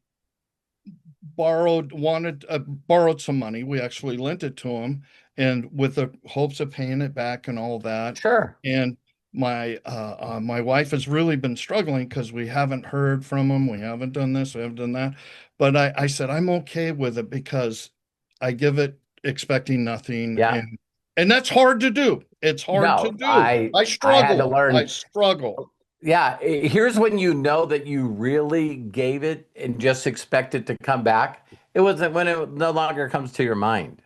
S6: borrowed some money. We actually lent it to him, and with the hopes of paying it back and all that.
S2: sure.
S6: And my wife has really been struggling because we haven't heard from him. We haven't done this, we haven't done that. But I said I'm okay with it because I give it expecting nothing.
S2: Yeah.
S6: And that's hard to do. It's hard to
S2: No,
S6: do.
S2: I
S6: I
S2: had to
S6: struggle. I
S2: learn.
S6: struggle.
S2: Yeah, here's when you know that you really gave it and just expect it to come back. It wasn't when it no longer comes to your mind.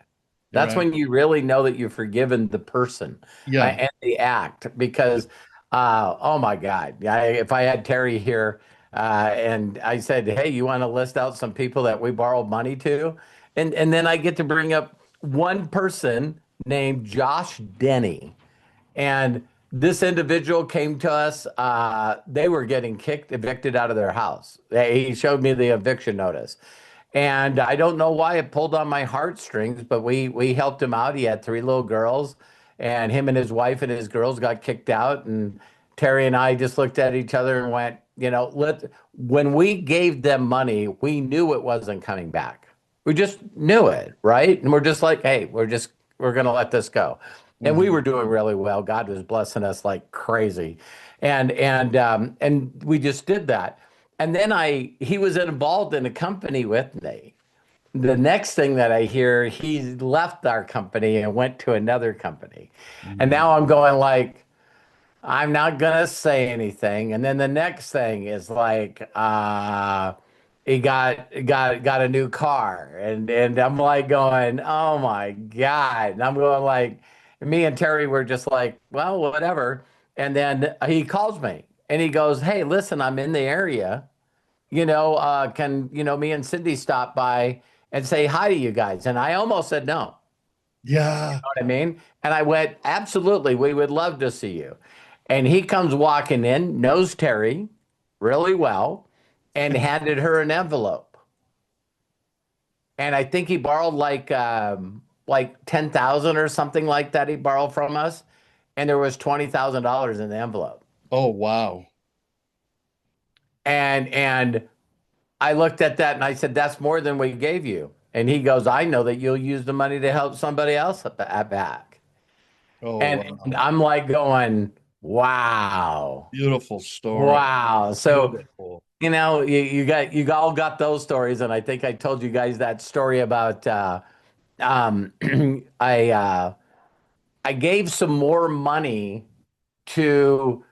S2: That's
S6: Right.
S2: when you really know that you've forgiven the person
S6: Yeah.
S2: and the act. Because, oh my God, if I had Terry here and I said, "Hey, you want to list out some people that we borrowed money to?" And then I get to bring up one person named Josh Denny. And this individual came to us. They were getting evicted out of their house. He showed me the eviction notice. And I don't know why it pulled on my heartstrings, but we helped him out. He had three little girls, and him and his wife and his girls got kicked out. And Terry and I just looked at each other and went, when we gave them money, we knew it wasn't coming back. We just knew it, right? And we're just like, hey, we're gonna let this go. And we
S6: Mhm.
S2: were doing really well. God was blessing us like crazy. And we just did that. And then he was involved in a company with me. The next thing that I hear, he left our company and went to another company. And
S6: Mhm.
S2: now I'm going like, I'm not gonna say anything. And then the next thing is like, he got a new car, and I'm like going, oh my God. And I'm going like, me and Terry were just like, well, whatever. And then he calls me and he goes, hey, listen, I'm in the area. Can me and Cindy stop by and say hi to you guys? And I almost said no.
S6: Yeah.
S2: What I mean? And I went, absolutely, we would love to see you. And he comes walking in, knows Terry really well, and handed her an envelope. And I think he borrowed like 10,000 or something like that he borrowed from us. And there was $20,000 in the envelope.
S6: Oh, wow.
S2: And I looked at that and I said, that's more than we gave you. And he goes, I know that you'll use the money to help somebody else at back.
S6: Oh,
S2: And
S6: wow.
S2: I'm like going, wow.
S6: Beautiful story.
S2: Wow. So,
S6: Beautiful.
S2: you all got those stories. And I think I told you guys that story about um I uh I gave some more money to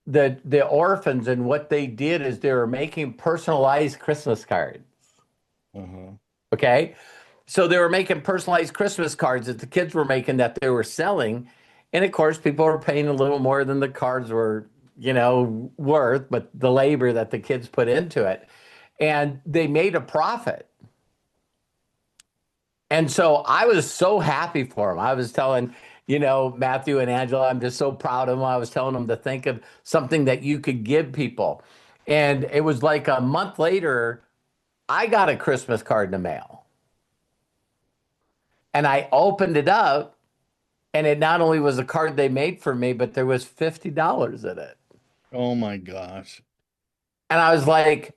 S2: the orphans, and what they did is they were making personalized Christmas cards.
S6: Uh-huh.
S2: Okay. So they were making personalized Christmas cards that the kids were making that they were selling. And of course, people were paying a little more than the cards were, worth, but the labor that the kids put into it. And they made a profit. And so I was so happy for them. I was telling, Matthew and Angela, I'm just so proud of them. I was telling them to think of something that you could give people. And it was like a month later, I got a Christmas card in the mail. And I opened it up, and it not only was a card they made for me, but there was $50 in it.
S6: Oh my gosh.
S2: And I was like,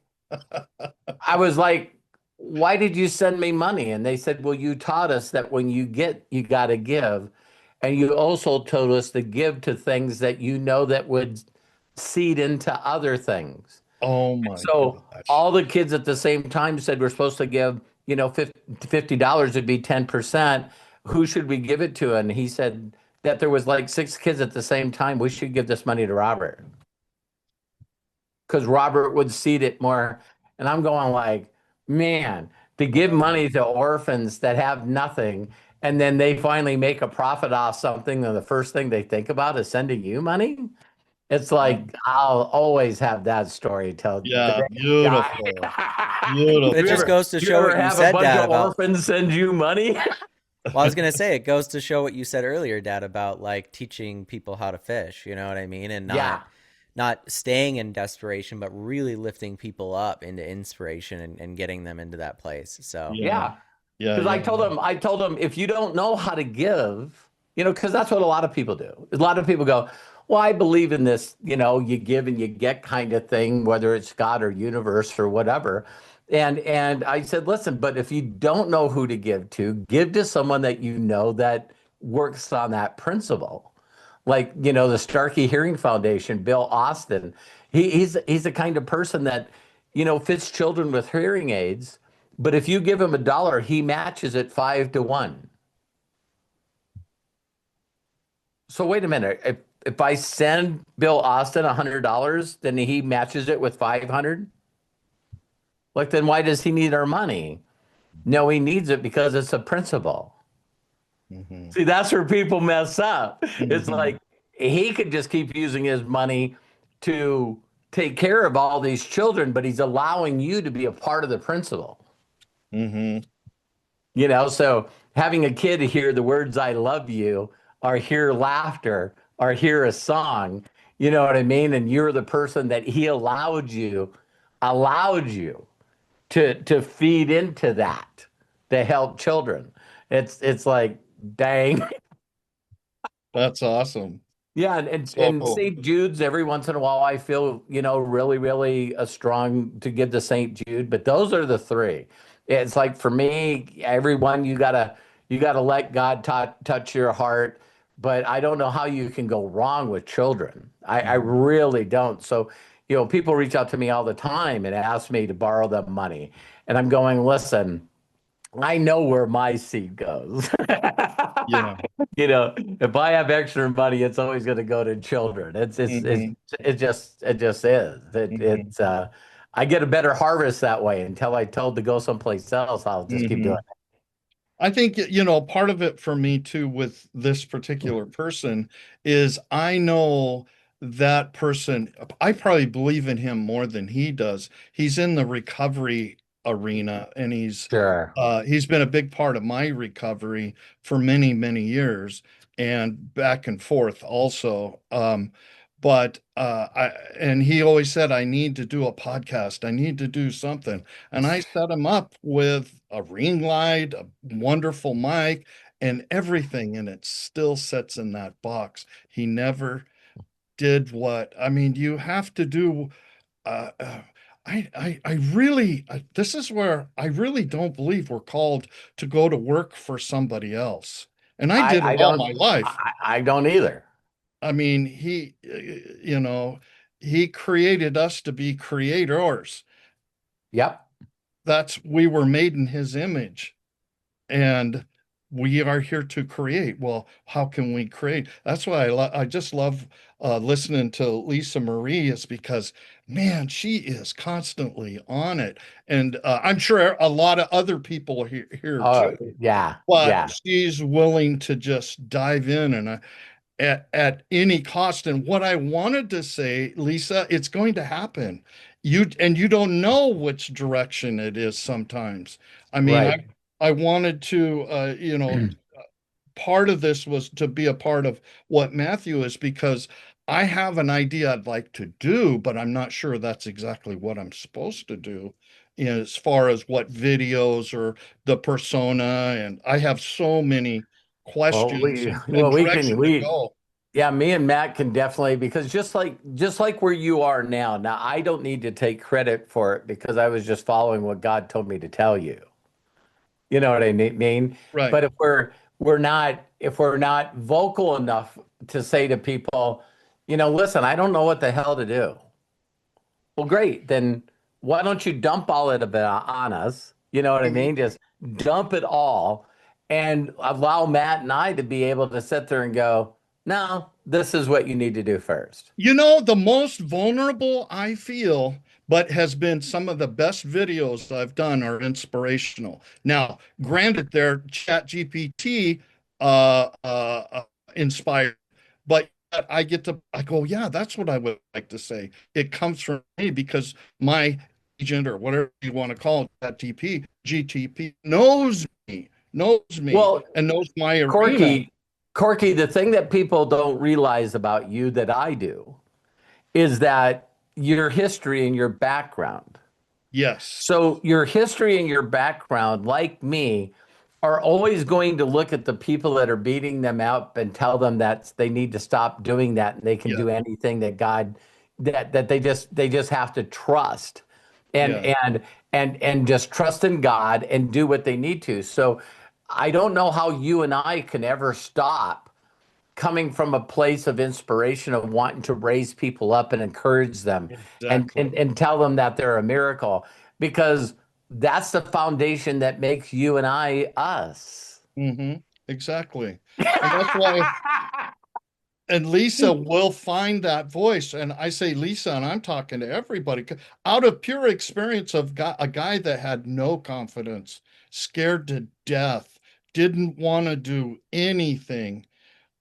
S2: why did you send me money? And they said, well, you taught us that when you get, you got to give. And you also told us to give to things that that would seed into other things.
S6: Oh my
S2: So
S6: gosh.
S2: all the kids at the same time said we're supposed to give, $50 would be 10%. Who should we give it to? And he said that there was like 6 kids at the same time. We should give this money to Robert because Robert would seed it more. And I'm going like, man, to give money to orphans that have nothing, and then they finally make a profit off something, and the first thing they think about is sending you money. It's like I'll always have that story till the
S6: Yeah,
S2: day I
S6: beautiful.
S2: die.
S5: But it just
S6: Beautiful.
S5: goes to
S2: You
S5: show
S2: ever
S5: what you
S2: have a
S5: said,
S2: bunch
S5: Dad,
S2: of
S5: about.
S2: orphans send you money?
S5: Well, I was gonna say it goes to show what you said earlier, Dad, about like teaching people how to fish. You know what I mean? And
S2: Yeah.
S5: not staying in desperation, but really lifting people up into inspiration and getting them into that place. So
S6: Yeah.
S2: Yeah.
S6: Yeah,
S2: Because
S6: yeah.
S2: I told them, if you don't know how to give, because that's what a lot of people do. A lot of people go, well, I believe in this, you give and you get kind of thing, whether it's God or universe or whatever. And I said, listen, but if you don't know who to give to someone that that works on that principle. Like, the Starkey Hearing Foundation, Bill Austin, he's the kind of person that, fits children with hearing aids. But if you give him $1, he matches it 5 to 1. So wait a minute. If I send Bill Austin $100, then he matches it with 500. Like, then why does he need our money? No, he needs it because it's a principle.
S6: Mhm.
S2: See, that's where people mess up. It's
S6: Mhm.
S2: like he could just keep using his money to take care of all these children, but he's allowing you to be a part of the principle.
S6: Mhm.
S2: So having a kid hear the words "I love you" or hear laughter or hear a song, you know what I mean? And you're the person that he allowed you to feed into that to help children. It's like, dang.
S6: That's awesome.
S2: Yeah, and
S6: So,
S2: St. Jude's every once in a while I feel, really, really strong to give to St. Jude, but those are the three. It's like for me, everyone you gotta let God touch your heart, but I don't know how you can go wrong with children. I
S6: mhm.
S2: really don't. So, people reach out to me all the time and ask me to borrow them money. And I'm going, listen, I know where my seed goes.
S6: Yeah.
S2: If I have extra money, it's always going to go to children.
S6: Mhm.
S2: It just is.
S6: Mhm.
S2: I get a better harvest that way. Until I told to go someplace else, I'll just keep doing
S6: Mhm. I think, part of it for me too with this particular person is I know that person, I probably believe in him more than he does. He's in the recovery arena and he's
S2: Sure.
S6: he's been a big part of my recovery for many, many years and back and forth also. But and he always said, I need to do a podcast. I need to do something. And I set him up with a ring light, a wonderful mic, and everything, and it still sits in that box. He never did what, I mean, you have to do. Uh, uh, I really, this is where I really don't believe we're called to go to work for somebody else. And I
S2: I
S6: did it
S2: I
S6: all
S2: don't
S6: my life.
S2: I don't either.
S6: I mean, he created us to be creators.
S2: Yep.
S6: We were made in his image and we are here to create. Well, how can we create? That's why I just love listening to Lisa Marie is because, man, she is constantly on it. And I'm sure a lot of other people here
S2: Oh,
S6: too,
S2: yeah,
S6: but
S2: yeah.
S6: she's willing to just dive in and at any cost. And what I wanted to say, Lisa, it's going to happen. You don't know which direction it is sometimes. I mean,
S2: Right.
S6: I wanted to part of this was to be a part of what Matthew is because I have an idea I'd like to do, but I'm not sure that's exactly what I'm supposed to do as far as what videos or the persona. And I have so many
S2: Well,
S6: questions
S2: we
S6: and
S2: well we can
S6: direction to
S2: we
S6: go.
S2: yeah, me and Matt can definitely, because just like where you are now, I don't need to take credit for it because I was just following what God told me to tell you. You know what I mean?
S6: Right.
S2: But if we're not vocal enough to say to people, listen, I don't know what the hell to do. Well, great. Then why don't you dump all of it on us? You know what I
S6: Mhm.
S2: mean? Just dump it all and allow Matt and I to be able to sit there and go, no, this is what you need to do first.
S6: The most vulnerable I feel, but has been some of the best videos I've done are inspirational. Now, granted, they're Chat GPT inspired, but I go, yeah, that's what I would like to say. It comes from me because my agent or whatever you want to call it, Chat GTP knows me
S2: Well,
S6: and knows my arena.
S2: Corky, Corky, the thing that people don't realize about you that I do is that your history and your background.
S6: Yes.
S2: So your history and your background, like me, are always going to look at the people that are beating them up and tell them that they need to stop doing that and they can
S6: Yeah.
S2: do anything that God that they just have to trust and
S6: Yeah.
S2: and and just trust in God and do what they need to. So I don't know how you and I can ever stop coming from a place of inspiration of wanting to raise people up and encourage them and
S6: Exactly.
S2: and tell them that they're a miracle because that's the foundation that makes you and I us.
S6: Exactly. And that's why And Lisa will find that voice. And I say Lisa, and I'm talking to everybody out of pure experience of a guy that had no confidence, scared to death, didn't want to do anything.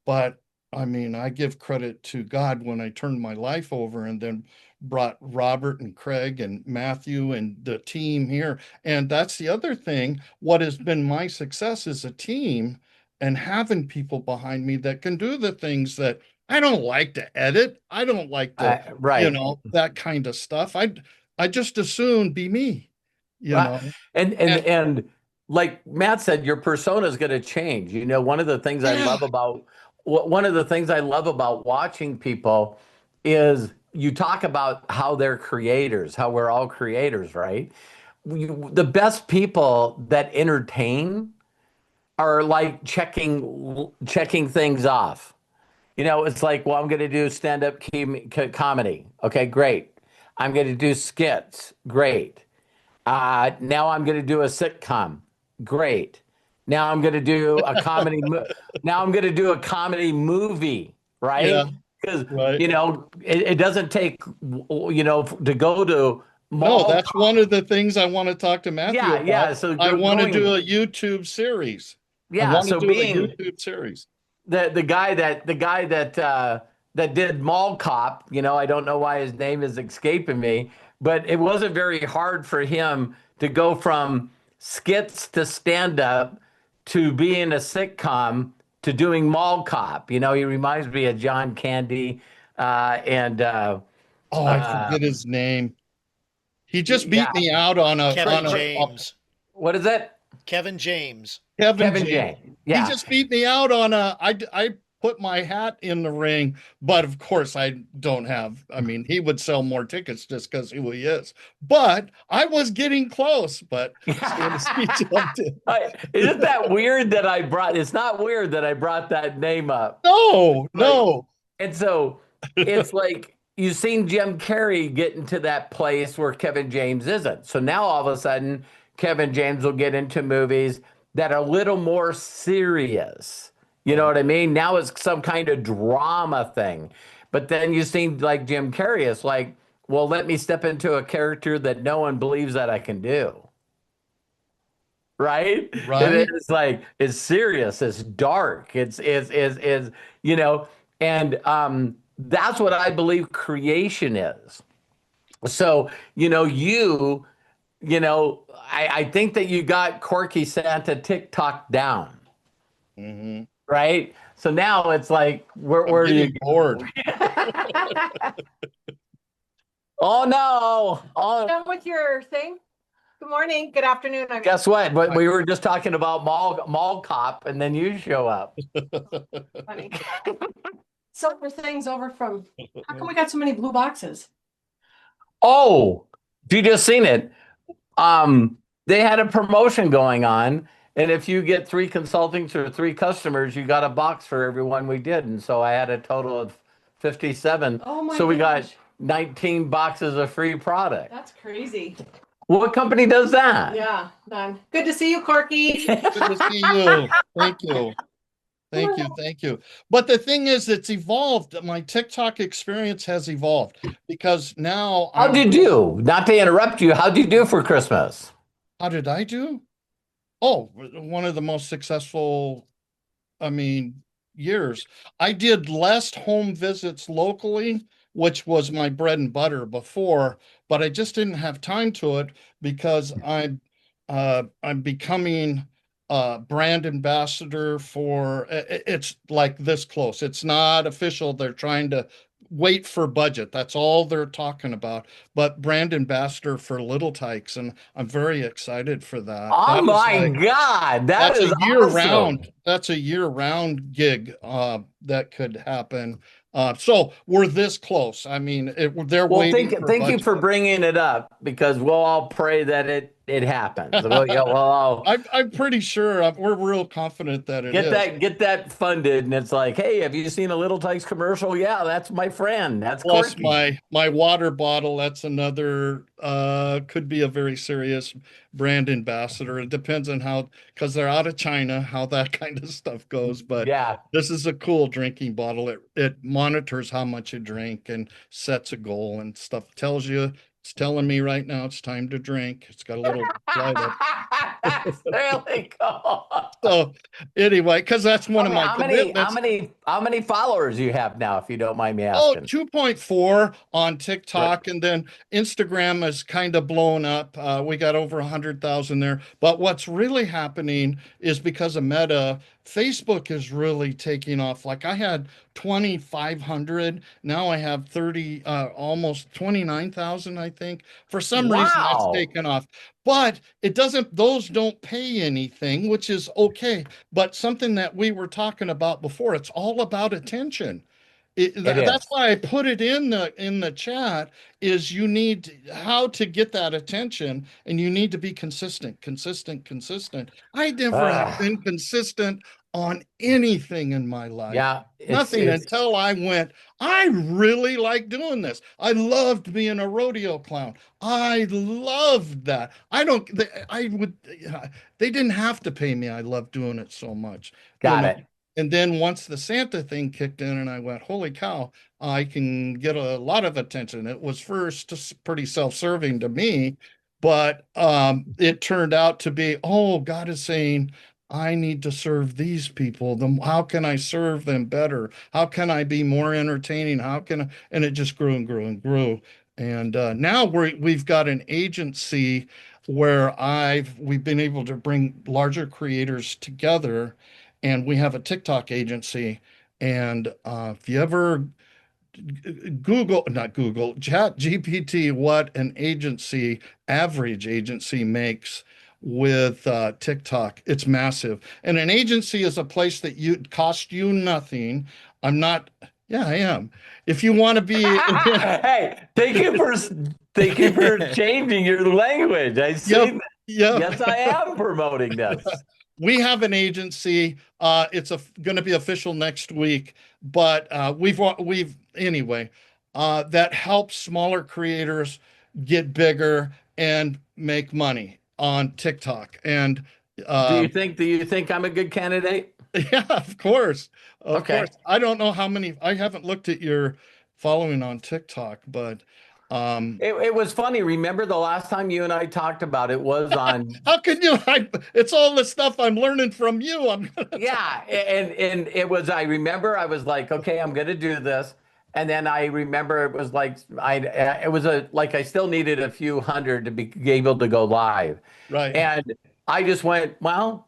S6: But I mean, I give credit to God when I turned my life over and then brought Robert and Craig and Matthew and the team here. And that's the other thing. What has been my success is a team and having people behind me that can do the things that I don't like to edit. I don't like to,
S2: Right.
S6: that kind of stuff. I just as soon be me, you
S2: Right.
S6: know.
S2: And like Matt said, your persona is going to change. One of the things I
S6: Yeah.
S2: love about watching people is you talk about how they're creators, how we're all creators, right? The best people that entertain are like checking things off. It's like, well, I'm going to do stand-up comedy. Okay, great. I'm going to do skits. Great. Now I'm going to do a sitcom. Great. Now I'm going to do a comedy. Now I'm going to do a comedy movie,
S6: Yeah.
S2: right? Because
S6: Right.
S2: it doesn't take to go to
S6: No,
S2: mall.
S6: that's one of the things I want to talk to Matthew
S2: Yeah,
S6: about.
S2: yeah. So
S6: I want to do
S2: going,
S6: a YouTube series. I
S2: yeah.
S6: want to
S2: So
S6: do a
S2: being
S6: YouTube series.
S2: the guy that did Mall Cop, I don't know why his name is escaping me, but it wasn't very hard for him to go from skits to stand up to being a sitcom to doing Mall Cop. He reminds me of John Candy, and
S6: Oh, I forget his name. He just beat
S2: yeah,
S6: me out on a
S1: Kevin James.
S2: what is it?
S1: Kevin James.
S6: Kevin
S2: Kevin
S6: James.
S2: James.
S6: He
S2: Yeah.
S6: just beat me out on I put my hat in the ring, but of course I don't have. I mean, he would sell more tickets just because who he is. But I was getting close, but he jumped in.
S2: Isn't that weird that it's not weird that I brought that name up.
S6: No,
S2: Like,
S6: no.
S2: and so it's like you've seen Jim Carrey get into that place where Kevin James isn't. So now all of a sudden, Kevin James will get into movies that are a little more serious. You know what I mean? Now it's some kind of drama thing. But then you seem like Jim Carrey. It's like, well, let me step into a character that no one believes that I can do. Right?
S6: Right.
S2: It's like it's serious, it's dark, it's and that's what I believe creation is. So, I think that you got Corky Santa TikTok down,
S6: Mm-hmm.
S2: right? So now it's like, where do you
S6: bored?
S2: Oh no! Oh,
S7: Done with your thing? Good morning, good afternoon.
S2: guess what? But we were just talking about mall cop, and then you show up.
S7: Funny. Silver things over from, how come we got so many blue boxes?
S2: Oh, you just seen it. They had a promotion going on, and if you get 3 consultings or 3 customers, you got a box for every one we did. And so I had a total of 57.
S7: Oh my
S2: So we got
S7: gosh.
S2: 19 boxes of free product.
S7: That's crazy.
S2: What company does that?
S7: Yeah, done. Good to see you, Corky.
S6: Good to see you. Thank you. Thank you. Thank you. But the thing is, it's evolved. My TikTok experience has evolved because now
S2: How did you do? Not to interrupt you, how did you do for Christmas?
S6: How did I do? Oh, one of the most successful, years. I did less home visits locally, which was my bread and butter before, but I just didn't have time to it because I'm becoming a brand ambassador for it's like this close. It's not official. They're trying to wait for budget. That's all they're talking about. But brand ambassador for Little Tykes, and I'm very excited for that.
S2: Oh
S6: That is
S2: my
S6: like-
S2: God,
S6: that's
S2: is
S6: a year
S2: awesome.
S6: round. That's a year round gig that could happen. So we're this close. I mean, they're
S2: Well,
S6: waiting for
S2: thank you
S6: budget.
S2: for bringing it up because we'll all pray that it it happens. Well, yeah, well,
S6: I'm pretty sure we're real confident that it
S2: get
S6: is.
S2: that funded, and it's like, hey, have you seen a Little Tikes commercial? Yeah, that's my friend. That's
S6: Plus
S2: Corky.
S6: my water bottle, that's another could be a very serious brand ambassador. It depends on how, because they're out of China, how that kind of stuff goes. But
S2: Yeah.
S6: this is a cool drinking bottle. It monitors how much you drink and sets a goal and stuff. Tells you, it's telling me right now it's time to drink. It's got a little light up.
S2: That's really cool.
S6: So anyway, because that's one of my
S2: How
S6: commitments.
S2: many followers you have now, if you don't mind me
S6: Oh,
S2: asking?
S6: 2.4 on
S2: Right.
S6: TikTok, and then Instagram has kind of blown up. We got over 100,000 there. But what's really happening is because of Meta, Facebook is really taking off. Like I had 2,500. Now I have 30, almost 29,000, I think. For some reason, it's
S2: Wow.
S6: taken off. But it doesn't, those don't pay anything, which is okay. But something that we were talking about before, it's all about attention.
S2: It
S6: That's
S2: is.
S6: why I put it in the chat is you need how to get that attention and you need to be consistent, consistent, consistent. I never have
S2: Ugh.
S6: been consistent on anything in my life.
S2: Yeah,
S6: Nothing until I went, I really like doing this. I loved being a rodeo clown. I loved that. I don't, I would, they didn't have to pay me. I loved doing it so much, you
S2: got
S6: know.
S2: it.
S6: And then once the Santa thing kicked in, and I went, holy cow, I can get a lot of attention. It was first pretty self-serving to me, but it turned out to be, oh, God is saying, I need to serve these people. How can I serve them better? How can I be more entertaining? How can I? And it just grew and grew and grew. And now we've got an agency where we've been able to bring larger creators together, and we have a TikTok agency. And if you ever not Google, Chat GPT, what an average agency makes with TikTok, it's massive. And an agency is a place that you cost you nothing. I'm not, yeah, I am. If you want to be,
S2: Hey, thank you for changing your language. I see
S6: yep,
S2: that.
S6: yep.
S2: Yes, I am promoting this.
S6: We have an agency. It's going to be official next week, but we've anyway. That helps smaller creators get bigger and make money on TikTok. And uh,
S2: Do you think I'm a good candidate?
S6: yeah, of
S2: Okay.
S6: course. I don't know how many. I haven't looked at your following on TikTok, but
S2: It was funny. Remember the last time you and I talked about it was on.
S6: how can you? It's all the stuff I'm learning from you. I'm gonna
S2: Yeah, and it was. I remember I was like, okay, I'm gonna do this, and then I remember it was like it was like I still needed a few hundred to be able to go live,
S6: right.
S2: and I just went, well,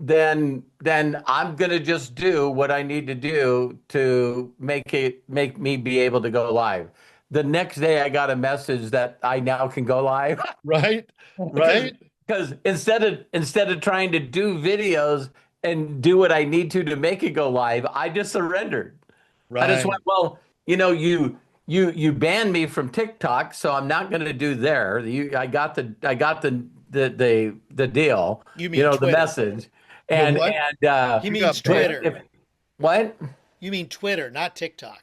S2: then I'm gonna just do what I need to do to make me be able to go live. The next day, I got a message that I now can go live.
S6: Right,
S2: because
S6: right,
S2: because instead of trying to do videos and do what I need to make it go live, I just surrendered. I just
S6: right.
S2: went, well, you banned me from TikTok, so I'm not going to do there. I got the deal,
S1: You mean
S2: the
S1: Twitter.
S2: message,
S6: The
S2: and
S6: what?
S1: He
S6: You
S1: means
S6: got
S2: but
S6: banned.
S1: Twitter.
S2: what?
S1: You mean Twitter, not TikTok.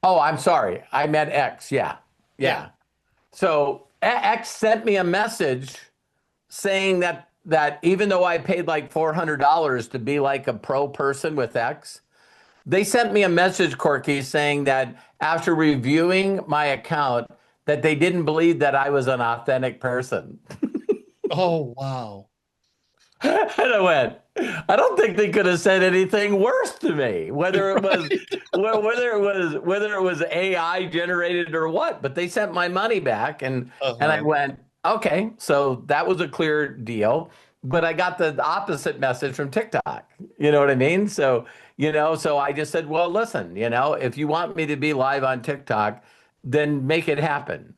S2: Oh, I'm sorry, I meant X. Yeah,
S1: Yeah.
S2: yeah. So X sent me a message saying that even though I paid like $400 to be like a pro person with X, they sent me a message, Corky, saying that after reviewing my account, that they didn't believe that I was an authentic person.
S6: Oh, wow.
S2: And I went, I don't think they could have said anything worse to me, whether it was AI generated or what. But they sent my money back, and I
S6: Uh-huh.
S2: went, okay, so that was a clear deal. But I got the opposite message from TikTok. You know what I mean? So so I just said, well, listen, if you want me to be live on TikTok, then make it happen.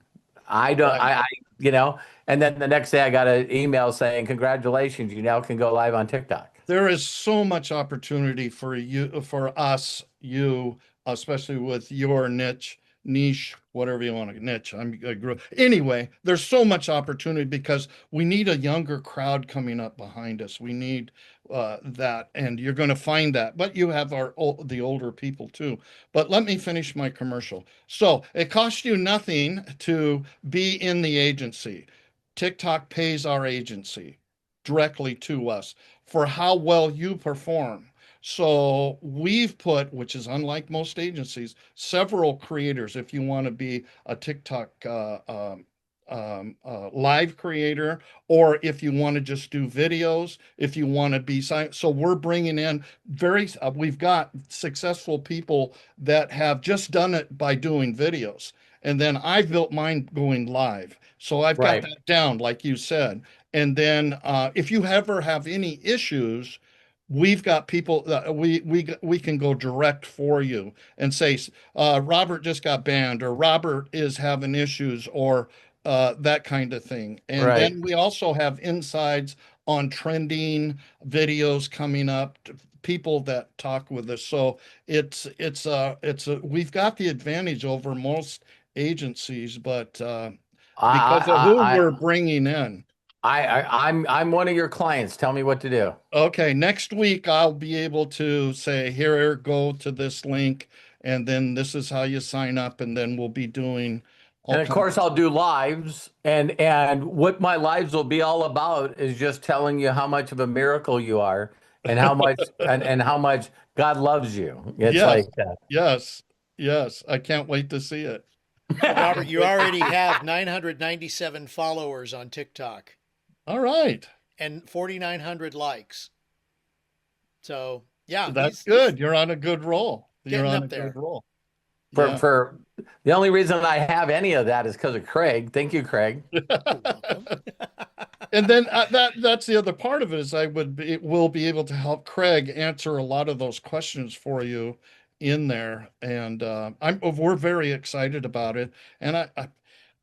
S2: I don't,
S6: Right.
S2: you know, and then the next day I got an email saying, congratulations, you now can go live on TikTok.
S6: There is so much opportunity for you, for us, you, especially with your niche niche, whatever you want to niche. I grew anyway. There's so much opportunity because we need a younger crowd coming up behind us. We need that, and you're going to find that. But you have the older people too. But let me finish my commercial. So it costs you nothing to be in the agency. TikTok pays our agency directly to us for how well you perform. So we've put, which is unlike most agencies, several creators. If you want to be a TikTok live creator, or if you want to just do videos, if you want to be so we're bringing in we've got successful people that have just done it by doing videos, and then I've built mine going live. So I've got
S2: Right.
S6: that down, like you said. And then if you ever have any issues, we've got people that we can go direct for you and say, Robert just got banned, or Robert is having issues, or that kind of thing. And
S2: Right.
S6: then we also have insides on trending videos coming up, people that talk with us. So we've got the advantage over most agencies, but because of who
S2: I,
S6: we're bringing in.
S2: I'm one of your clients. Tell me what to do.
S6: Okay, next week I'll be able to say, here, go to this link, and then this is how you sign up, and then we'll be doing all
S2: And of
S6: kinds
S2: course, I'll do lives, and what my lives will be all about is just telling you how much of a miracle you are, and how much and how much God loves you. It's
S6: Yes,
S2: like
S6: yes, yes. I can't wait to see it.
S1: Well, Robert, you already have 997 followers on TikTok
S6: All right.
S1: and 4,900 likes. So, yeah,
S6: That's
S1: he's
S6: good. You're on a good roll. You're
S1: getting
S6: on
S1: up
S6: a good
S1: there.
S6: roll.
S2: for
S6: Yeah.
S2: for the only reason I have any of that is because of Craig. Thank you, Craig.
S1: You're welcome.
S6: And then that's the other part of it is will be able to help Craig answer a lot of those questions for you in there. And we're very excited about it. And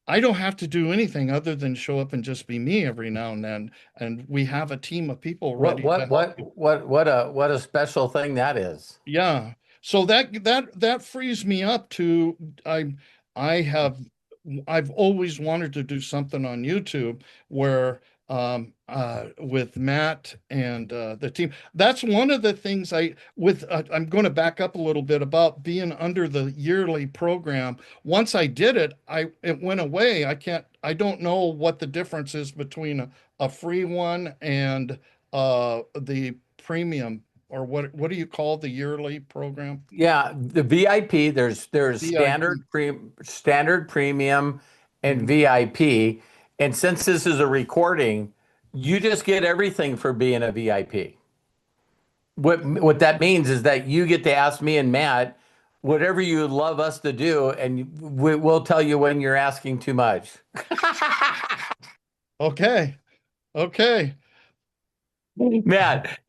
S6: I don't have to do anything other than show up and just be me every now and then. And we have a team of people
S2: What
S6: ready to
S2: what
S6: help
S2: what
S6: you.
S2: what a special thing that is.
S6: Yeah. So that frees me up to I I have I've always wanted to do something on YouTube where with Matt and the team. That's one of the things I'm going to back up a little bit about being under the yearly program. Once I did it, it went away. I don't know what the difference is between a free one and the premium, or what do you call the yearly program?
S2: Yeah, the VIP, there's
S6: VIP.
S2: standard premium and
S6: Mhm.
S2: VIP. And since this is a recording, you just get everything for being a VIP. What that means is that you get to ask me and Matt whatever you would love us to do, and we'll tell you when you're asking too much.
S6: Okay. Okay.
S2: Matt,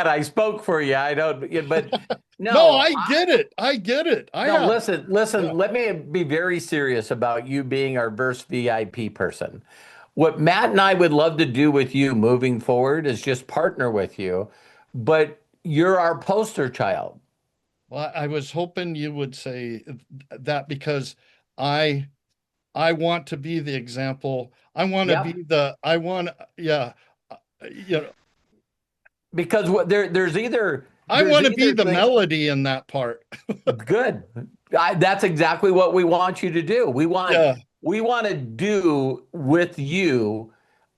S2: I spoke for you. I don't, but
S6: No,
S2: no,
S6: I get it. I get it. I
S2: no,
S6: have.
S2: listen,
S6: Yeah.
S2: let me be very serious about you being our first VIP person. What Matt and I would love to do with you moving forward is just partner with you, but you're our poster child.
S6: Well, I was hoping you would say that because I I want to be the example. I want to
S2: Yep.
S6: be I want, yeah, you know,
S2: Because
S6: I
S2: there's
S6: want to be
S2: either
S6: the
S2: thing.
S6: melody in that part.
S2: Good. That's exactly what we want you to do.
S6: Yeah.
S2: We want to do with you,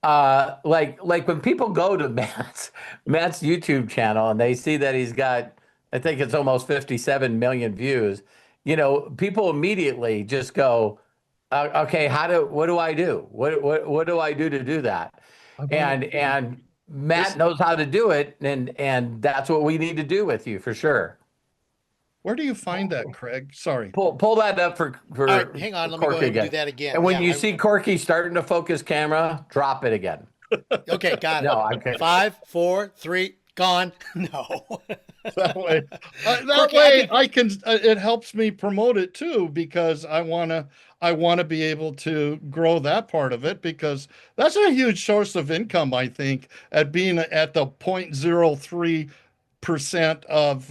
S2: like when people go to Matt's YouTube channel and they see that he's got, I think it's almost 57 million views. People immediately just go, okay, what do I do? What do I do to do that?
S6: I want to
S2: And Matt
S6: this.
S2: knows how to do it, and that's what we need to do with you for sure.
S6: Where do you find that, Craig? Sorry.
S2: Pull that up for
S1: All right, hang on. Let me go
S2: Corky
S1: ahead and do
S2: again.
S1: that again.
S2: And when
S1: Yeah,
S2: you see Corky starting to focus camera, drop it again.
S1: okay, got it.
S2: No, I'm kidding.
S1: 5, 4, 3, gone. No.
S6: That way,
S1: Corky, I could,
S6: I can. It helps me promote it too because I want to be able to grow that part of it because that's a huge source of income. I think at being at the 0.03% of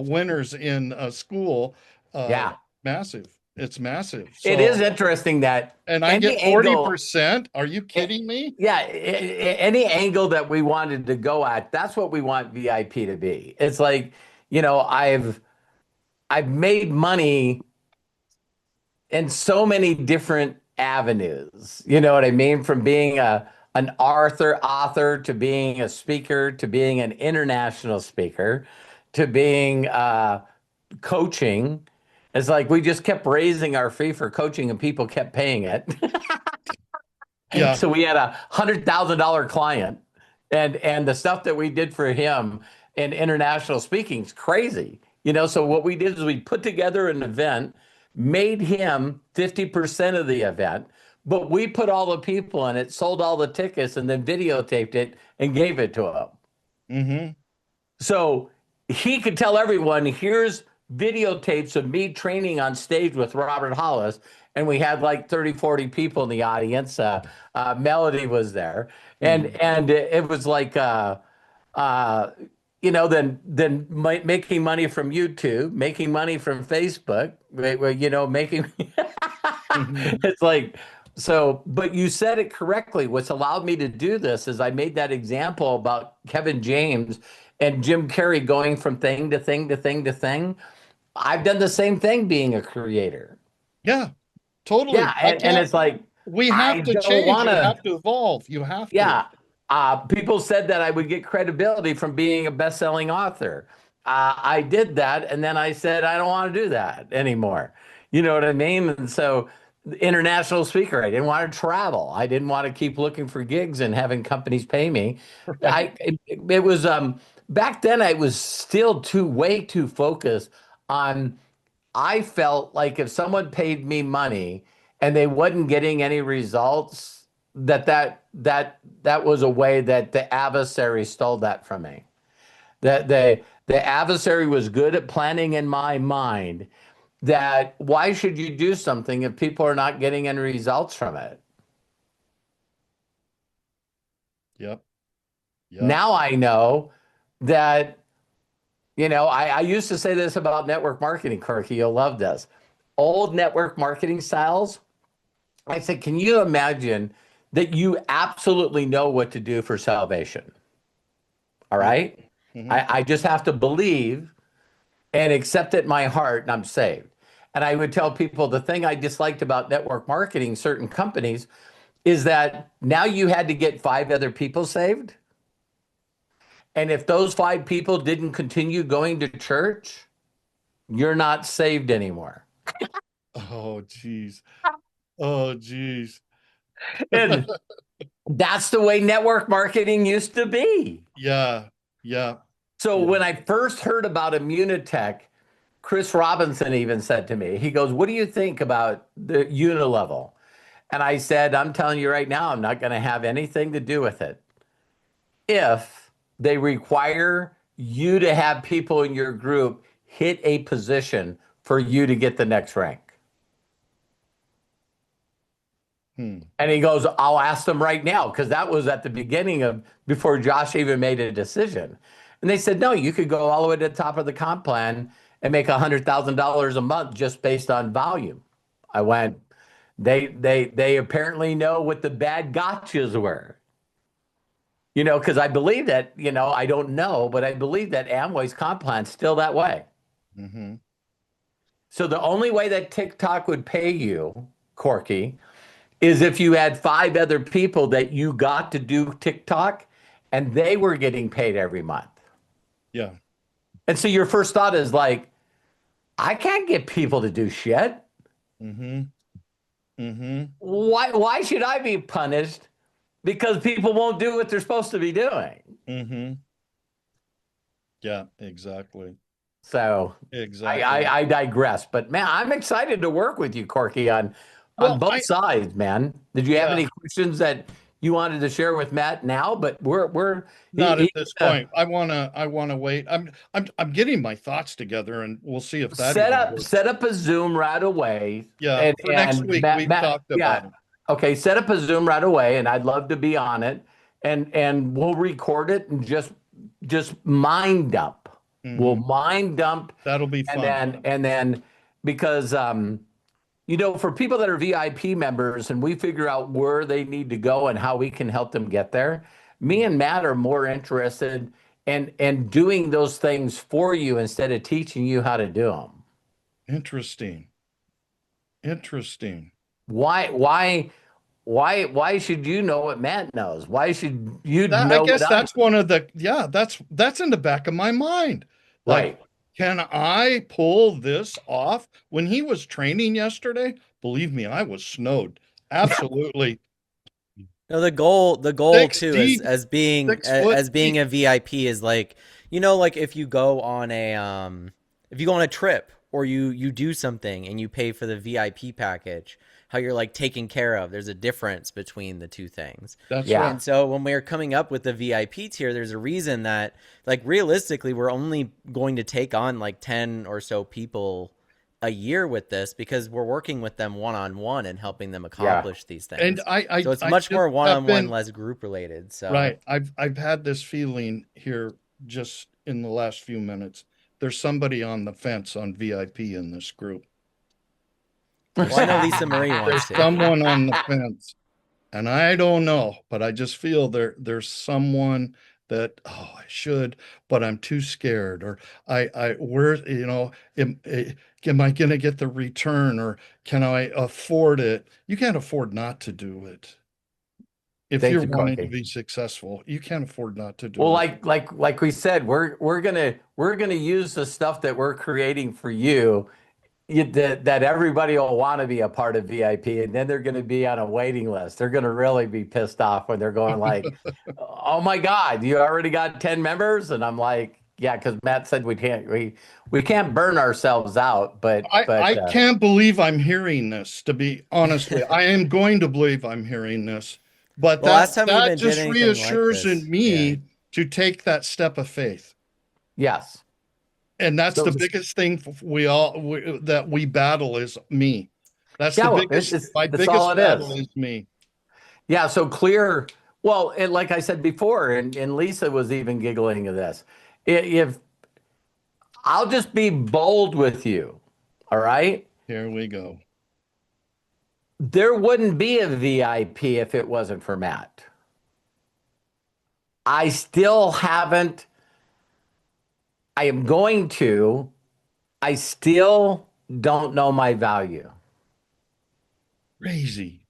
S6: winners in school.
S2: Yeah.
S6: massive. It's massive.
S2: It is interesting that
S6: and I
S2: any
S6: get
S2: angle,
S6: 40%. Are you kidding me?
S2: yeah, any angle that we wanted to go at, that's what we want VIP to be. It's like, I've made money in so many different avenues. You know what I mean? From being an author to being a speaker to being an international speaker to being coaching. It's like we just kept raising our fee for coaching and people kept paying it.
S6: Yeah.
S2: So we had $100,000 client, and the stuff that we did for him in international speaking is crazy. So what we did is we put together an event, made him 50% of the event, but we put all the people in it, sold all the tickets, and then videotaped it and gave it to him.
S6: Mm-hmm.
S2: So he could tell everyone, here's videotapes of me training on stage with Robert Hollis. And we had like 30, 40 people in the audience. Melody was there. And it was like, then making money from YouTube, making money from Facebook, making, it's like, so, but you said it correctly. What's allowed me to do this is I made that example about Kevin James and Jim Carrey going from thing to thing to thing to thing. I've done the same thing being a creator.
S6: Yeah, totally.
S2: Yeah, and it's like,
S6: we have to change. You have to evolve. You have to.
S2: Yeah. People said that I would get credibility from being a best-selling author. I did that, and then I said, I don't want to do that anymore. You know what I mean? And so, international speaker, I didn't want to travel. I didn't want to keep looking for gigs and having companies pay me. Right. It was back then I was still way too focused on, I felt like if someone paid me money and they wasn't getting any results, that was a way that the adversary stole that from me. That the adversary was good at planning in my mind that why should you do something if people are not getting any results from it?
S6: Yep.
S2: Now I know that, I used to say this about network marketing, Corky, you'll love this. Old network marketing styles. I said, can you imagine that you absolutely know what to do for salvation? All right. Mm-hmm. I just have to believe and accept it in my heart and I'm saved. And I would tell people the thing I disliked about network marketing, certain companies, is that now you had to get 5 other people saved. And if those 5 people didn't continue going to church, you're not saved anymore.
S6: Oh, geez. Oh, geez.
S2: And that's the way network marketing used to be.
S6: Yeah. Yeah.
S2: So when I first heard about Immunitech, Chris Robinson even said to me, he goes, what do you think about the Unilevel? And I said, I'm telling you right now, I'm not going to have anything to do with it. If they require you to have people in your group hit a position for you to get the next rank. And he goes, I'll ask them right now, because that was at the beginning of before Josh even made a decision. And they said, no, you could go all the way to the top of the comp plan and make $100,000 a month just based on volume. I went, they apparently know what the bad gotchas were. Because I believe that, I don't know, but I believe that Amway's comp plan's still that way. Mm-hmm. So the only way that TikTok would pay you, Corky, is if you had 5 other people that you got to do TikTok and they were getting paid every month.
S6: Yeah.
S2: And so your first thought is like, I can't get people to do shit. Mm-hmm. Mm-hmm. Why should I be punished because people won't do what they're supposed to be doing? Mm-hmm.
S6: Yeah, exactly.
S2: So exactly. I digress, but man, I'm excited to work with you, Corky, on both sides, man. Did you have any questions that you wanted to share with Matt now? But we're
S6: not at this point. I wanna wait. I'm getting my thoughts together, and we'll see if that
S2: set up a Zoom right away.
S6: Yeah, for next week we talked about it.
S2: Okay, set up a Zoom right away, and I'd love to be on it, and we'll record it and just mind dump. Mm-hmm. We'll mind dump.
S6: That'll be fun.
S2: And then because for people that are VIP members and we figure out where they need to go and how we can help them get there, me and Matt are more interested in doing those things for you instead of teaching you how to do them.
S6: Interesting.
S2: Why should you know what Matt knows? Why should you
S6: I
S2: know
S6: guess
S2: what
S6: that's one of the, that's in the back of my mind. Like,
S2: right?
S6: can I pull this off? When he was training yesterday, believe me, I was snowed. Absolutely.
S5: No, the goal
S6: 6
S5: too,
S6: deep,
S5: as being
S6: 6 foot
S5: as being
S6: deep.
S5: a VIP is like, like if you go on a trip, or you do something and you pay for the VIP package, how you're like taken care of. There's a difference between the two things.
S6: That's
S2: Yeah.
S6: right.
S5: And so when we're coming up with the VIP tier, there's a reason that, like, realistically, we're only going to take on like 10 or so people a year with this, because we're working with them one-on-one and helping them accomplish these things.
S6: And
S5: So it's
S6: I
S5: much
S6: just
S5: more
S6: have
S5: one-on-one,
S6: been,
S5: less group related. So
S6: right. I've had this feeling here just in the last few minutes. There's somebody on the fence on VIP in this group.
S5: well, I know Lisa Marie
S6: There's
S5: wants to.
S6: someone on the fence. And I don't know, but I just feel there's someone that, oh, I should, but I'm too scared, or where, am I going to get the return, or can I afford it? You can't afford not to do it. If
S2: Thank
S6: you're
S2: you,
S6: wanting to
S2: Corky.
S6: be successful, you can't afford not to do
S2: Well,
S6: it.
S2: like we said, we're gonna use the stuff that we're creating for you, that everybody will want to be a part of VIP, and then they're going to be on a waiting list. They're going to really be pissed off when they're going like, "Oh my God, you already got 10 members?" And I'm like, "Yeah, because Matt said we can't burn ourselves out." But
S6: I can't believe I'm hearing this, to be honest with you. I am going to believe I'm hearing this, but
S5: The last time we even did
S6: just
S5: anything like
S6: reassures
S5: this,
S6: in me to take that step of faith.
S2: yes,
S6: And that's
S2: so
S6: the biggest thing that we battle is me. That's
S2: yeah,
S6: the
S2: well,
S6: biggest, my
S2: that's all
S6: biggest
S2: it
S6: battle
S2: is.
S6: is me.
S2: Yeah, so clear. Well, and like I said before, and Lisa was even giggling at this. If I'll just be bold with you, all right?
S6: Here we go.
S2: There wouldn't be a VIP if it wasn't for Matt. I still haven't. I am going to. I still don't know my value.
S6: Crazy.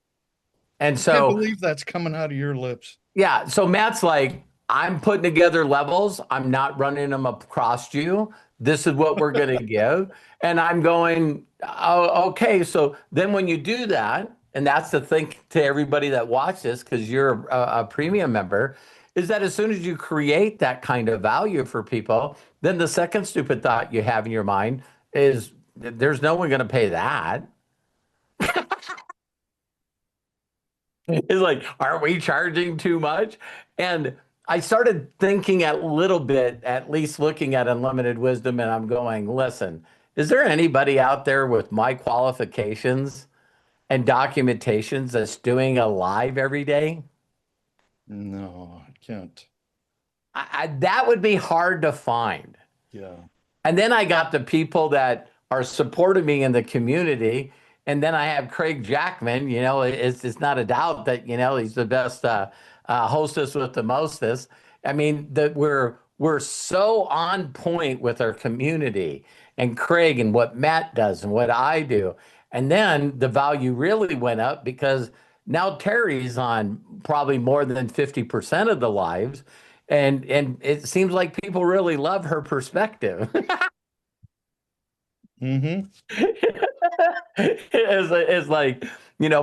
S2: And
S6: Can't
S2: so,
S6: believe that's coming out of your lips.
S2: yeah, so Matt's like, I'm putting together levels. I'm not running them across you. This is what we're going to give. And I'm going, oh, okay. So then when you do that, and that's the thing to everybody that watches, because you're a premium member, is that as soon as you create that kind of value for people, then the second stupid thought you have in your mind is there's no one going to pay that. It's like, are we charging too much? And I started thinking a little bit, at least looking at Unlimited Wisdom, and I'm going, listen, is there anybody out there with my qualifications and documentations that's doing a live every day?
S6: No, I can't.
S2: That would be hard to find.
S6: Yeah.
S2: And then I got the people that are supporting me in the community. And then I have Craig Jackman, it's not a doubt that, he's the best hostess with the mostest. I mean, that we're so on point with our community and Craig and what Matt does and what I do. And then the value really went up because now Terry's on probably more than 50% of the lives. And it seems like people really love her perspective.
S6: Mm-hmm.
S2: It's like,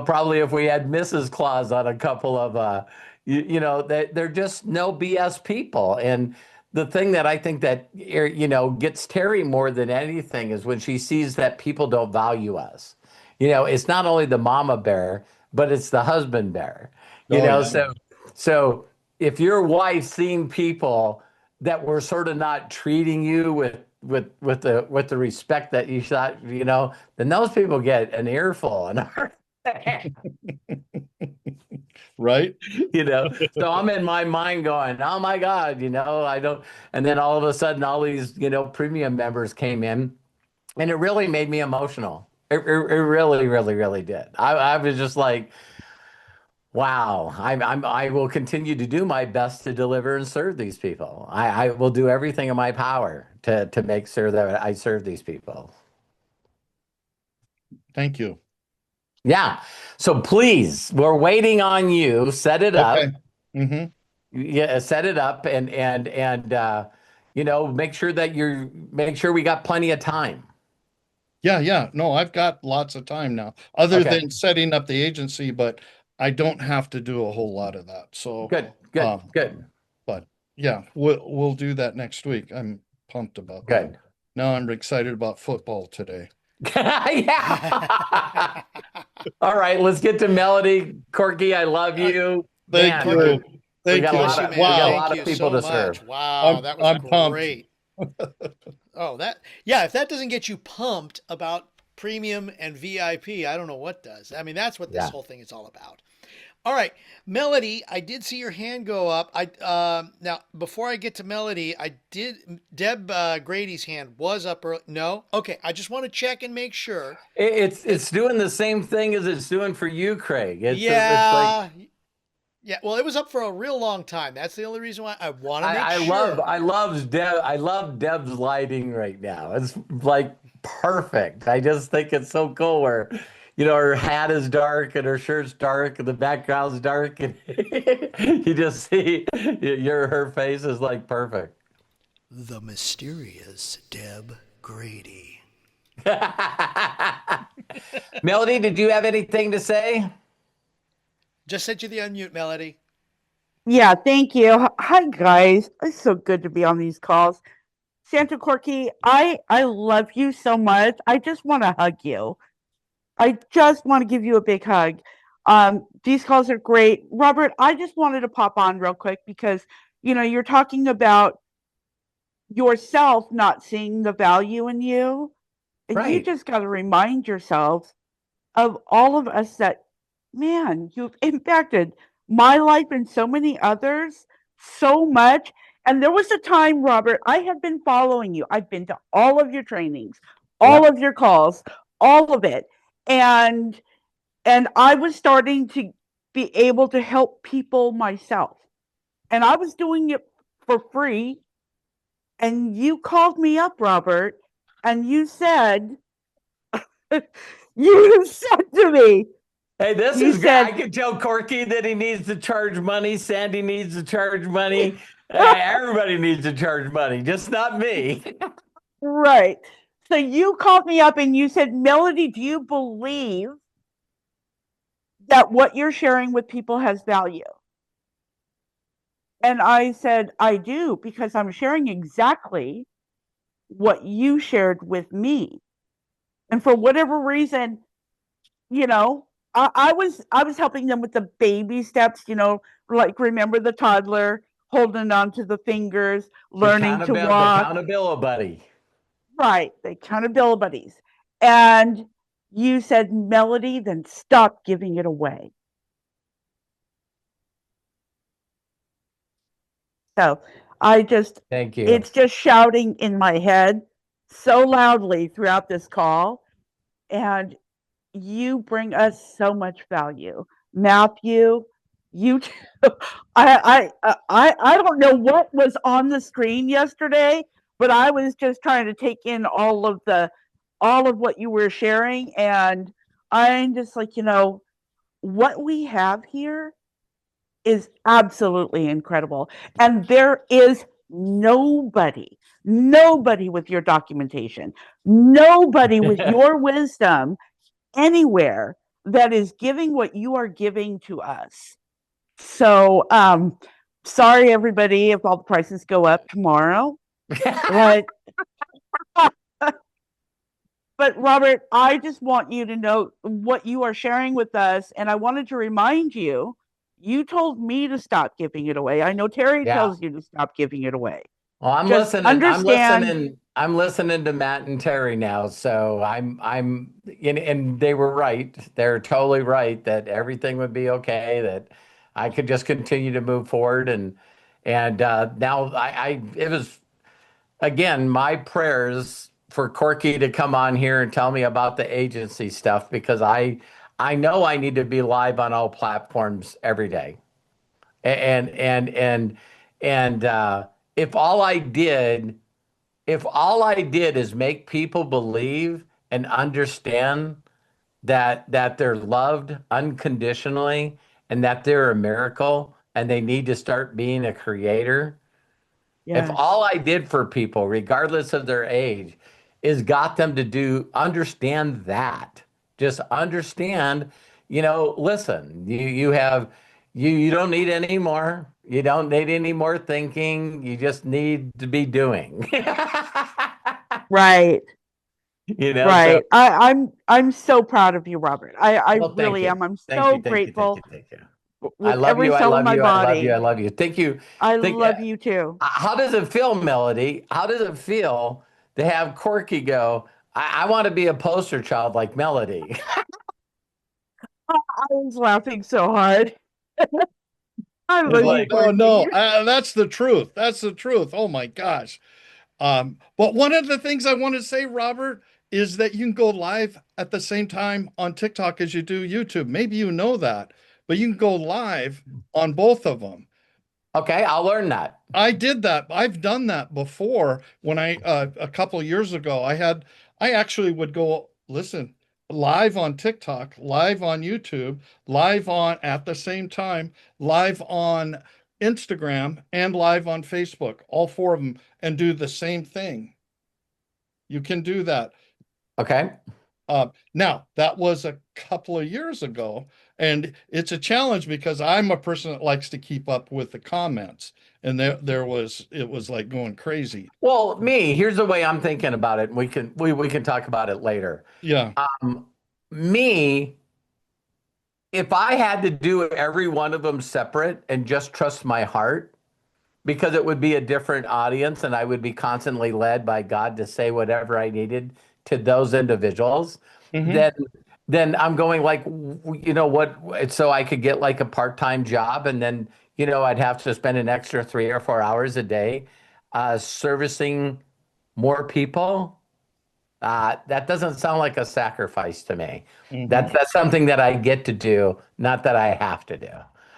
S2: probably if we had Mrs. Claus on a couple of, they're just no BS people. And the thing that I think that, gets Terry more than anything is when she sees that people don't value us. It's not only the mama bear, but it's the husband bear,
S6: Oh, yeah.
S2: So if your wife's seeing people that were sort of not treating you with the respect that you thought, then those people get an earful. And
S6: Right.
S2: so I'm in my mind going, oh my God, I don't. And then all of a sudden, all these, premium members came in. And it really made me emotional. It really, really, really did. I was just like, wow, I will continue to do my best to deliver and serve these people. I will do everything in my power to make sure that I serve these people.
S6: Thank you.
S2: Yeah. So please, we're waiting on you. Set it
S6: Okay.
S2: up. Yeah, set it up and make sure that make sure we got plenty of time.
S6: Yeah. No, I've got lots of time now, other
S2: Okay.
S6: than setting up the agency, but I don't have to do a whole lot of that. So,
S2: Good. Good.
S6: um,
S2: Good.
S6: but yeah, we'll do that next week. I'm pumped about that.
S2: Good.
S6: Now I'm excited about football today.
S2: Yeah. All right, let's get to Melody. Corky, I love you.
S6: Thank
S2: Man,
S6: you.
S2: we
S6: Thank
S2: got a
S6: you.
S2: lot
S1: Bless you,
S2: of
S1: man.
S2: we got a
S6: Wow.
S2: lot
S1: Thank
S2: of
S1: you
S2: people
S1: so
S2: to serve.
S1: much. Wow, that was
S6: I'm pumped.
S1: great. Oh, yeah, if that doesn't get you pumped about premium and VIP, I don't know what does. I mean, that's what this
S2: Yeah.
S1: whole thing is all about. All right, Melody, I did see your hand go up. Now before I get to Melody, Deb Grady's hand was up early. No, okay. I just want to check and make sure.
S2: It's doing the same thing as it's doing for you, Craig. It's like
S1: Yeah, yeah. Well, it was up for a real long time. That's the only reason why I want to make sure.
S2: I love Deb's lighting right now. It's like perfect. I just think it's so cool where her hat is dark and her shirt's dark and the background's dark and you just see her face is like perfect.
S1: The mysterious Deb Grady.
S2: Melody, did you have anything to say?
S1: Just sent you the unmute, Melody.
S8: Yeah, thank you. Hi guys. It's so good to be on these calls. Santa Corky, I love you so much. I just want to hug you. I just want to give you a big hug. These calls are great. Robert, I just wanted to pop on real quick because you're talking about yourself not seeing the value in you. And you
S2: Right.
S8: just got to remind yourself of all of us that, man, you've impacted my life and so many others so much. And there was a time, Robert, I have been following you. I've been to all of your trainings, all
S2: Yep.
S8: of your calls, all of it. And I was starting to be able to help people myself. And I was doing it for free. And you called me up, Robert, and you said, you said to me,
S2: Hey, this
S8: you
S2: is great.
S8: said,
S2: I can tell Corky that he needs to charge money. Sandy needs to charge money. Everybody needs to charge money, just not me.
S8: right. So you called me up and you said, Melody, do you believe that what you're sharing with people has value? And I said, I do, because I'm sharing exactly what you shared with me. And for whatever reason, I was helping them with the baby steps, like remember the toddler holding on to the fingers, learning to
S2: The
S8: walk.
S2: accountability buddy.
S8: Right, the accountability buddies. And you said, Melody, then stop giving it away. So
S2: Thank you.
S8: it's just shouting in my head so loudly throughout this call. And you bring us so much value. Matthew, you I don't know what was on the screen yesterday, but I was just trying to take in all of what you were sharing, and I'm just like, what we have here is absolutely incredible. And there is nobody with your documentation, nobody with your wisdom anywhere that is giving what you are giving to us. So, sorry everybody if all the prices go up tomorrow, but Robert, I just want you to know what you are sharing with us, and I wanted to remind you. You told me to stop giving it away. I know Terry tells you to stop giving it away.
S2: Well, I'm
S8: Just
S2: listening.
S8: understand.
S2: I'm listening to Matt and Terry now. So and they were right. They're totally right that everything would be okay, that I could just continue to move forward. And now it was, again, my prayers for Corky to come on here and tell me about the agency stuff, because I know I need to be live on all platforms every day. And if all I did is make people believe and understand that they're loved unconditionally and that they're a miracle and they need to start being a creator. If
S8: Yes.
S2: all I did for people, regardless of their age, is got them to understand that, just understand, listen, you don't need any more. You don't need any more thinking. You just need to be doing.
S8: Right.
S2: So
S8: Right. I'm so proud of you, Robert. I
S2: well, thank
S8: really
S2: you.
S8: am. I'm
S2: Thank
S8: so
S2: you, thank you,
S8: grateful
S2: thank you. I
S8: with
S2: love
S8: every
S2: you. I
S8: cell
S2: love
S8: in my
S2: you. I love you.
S8: body.
S2: I love you. Thank you.
S8: I
S2: Thank-
S8: love you too.
S2: How does it feel, Melody? How does it feel to have Corky go, I want to be a poster child like Melody?
S8: I was laughing so hard. I
S2: It's
S8: love you,
S2: like,
S6: Oh no,
S8: Courtney.
S6: that's the truth. That's the truth. Oh my gosh. But one of the things I want to say, Robert, is that you can go live at the same time on TikTok as you do YouTube. Maybe you know that, but you can go live on both of them.
S2: okay, I'll learn that.
S6: I did that. I've done that before when a couple of years ago, I actually would go listen live on TikTok, live on YouTube, live on at the same time, live on Instagram and live on Facebook, all four of them, and do the same thing. You can do that.
S2: Okay.
S6: Now that was a couple of years ago, and it's a challenge because I'm a person that likes to keep up with the comments, and it was like going crazy.
S2: Well, here's the way I'm thinking about it. And we can talk about it later.
S6: Yeah.
S2: Me, if I had to do every one of them separate and just trust my heart, because it would be a different audience and I would be constantly led by God to say whatever I needed to those individuals,
S6: Mhm.
S2: then I'm going like, what? So I could get like a part-time job, and then, I'd have to spend an extra 3 or 4 hours a day servicing more people. That doesn't sound like a sacrifice to me.
S6: Mhm.
S2: That's something that I get to do, not that I have to do.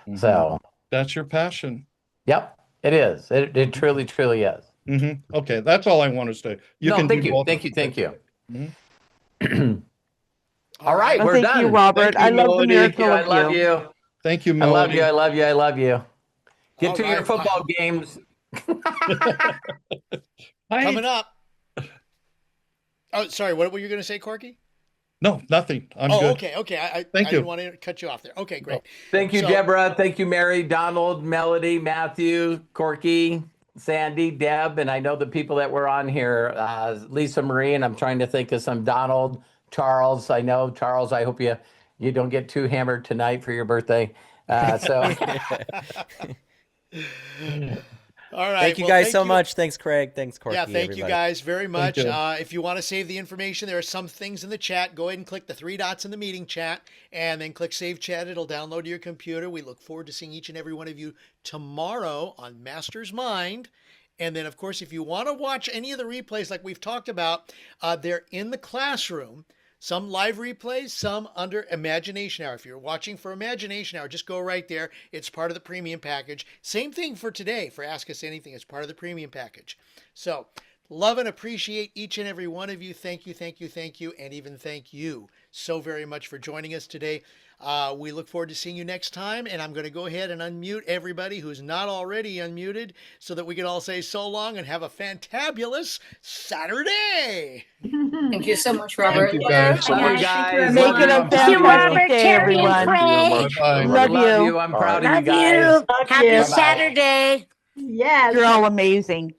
S6: Mhm.
S2: So,
S6: That's your passion.
S2: yep, it is. It truly, truly is.
S6: Okay, that's all I want to say. You
S2: No,
S6: can
S2: thank
S6: do
S2: you,
S6: both.
S2: thank you, thank you.
S6: Mhm.
S2: All right,
S8: Well,
S2: we're
S8: thank
S2: done.
S8: you, Robert.
S6: Thank you,
S8: I love the
S6: Melody.
S2: Thank you.
S8: miracle
S2: I
S8: of
S2: love
S8: you.
S2: you.
S6: Thank you,
S2: I love
S6: Melody.
S2: you. I love you. I love you. Get
S1: All
S2: to your
S1: right.
S2: football games.
S1: Coming up. Oh, sorry. What were you going to say, Corky?
S6: No, nothing. I'm
S1: Oh,
S6: good.
S1: okay. Okay. I
S6: Thank you.
S1: didn't want to cut you off there. Okay, great.
S2: Thank you,
S1: So-
S2: Deborah. Thank you, Mary, Donald, Melody, Matthew, Corky, Sandy, Deb, and I know the people that were on here, Lisa Marie, and I'm trying to think of some, Donald, Charles. I know, Charles, I hope you don't get too hammered tonight for your birthday.
S1: All right.
S5: Thank you
S1: well,
S5: guys so much. Thanks, Craig. Thanks, Corky.
S1: Yeah, thank you
S5: everybody.
S1: guys very much.
S6: you.
S1: If you want to save the information, there are some things in the chat. Go ahead and click the 3 dots in the meeting chat and then click Save Chat. It'll download to your computer. We look forward to seeing each and every one of you tomorrow on Master's Mind. And then, of course, if you want to watch any of the replays like we've talked about, they're in the classroom. Some live replays, some under Imagination Hour. If you're watching for Imagination Hour, just go right there. It's part of the premium package. Same thing for today, for Ask Us Anything. It's part of the premium package. So, love and appreciate each and every one of you. Thank you, thank you, thank you, and even thank you so very much for joining us today. We look forward to seeing you next time, and I'm going to go ahead and unmute everybody who's not already unmuted so that we can all say so long and have a fantabulous Saturday.
S9: Thank you so much, Robert.
S6: Thank you, guys.
S2: Love you guys.
S8: Make
S2: Love
S8: it
S2: you.
S8: a
S2: I'm proud of you.
S8: fantastic day, everyone.
S6: Bye-bye.
S8: Love you.
S2: I'm proud of you
S9: Love
S2: guys.
S9: you. Happy
S8: you.
S9: Saturday.
S8: You're all amazing.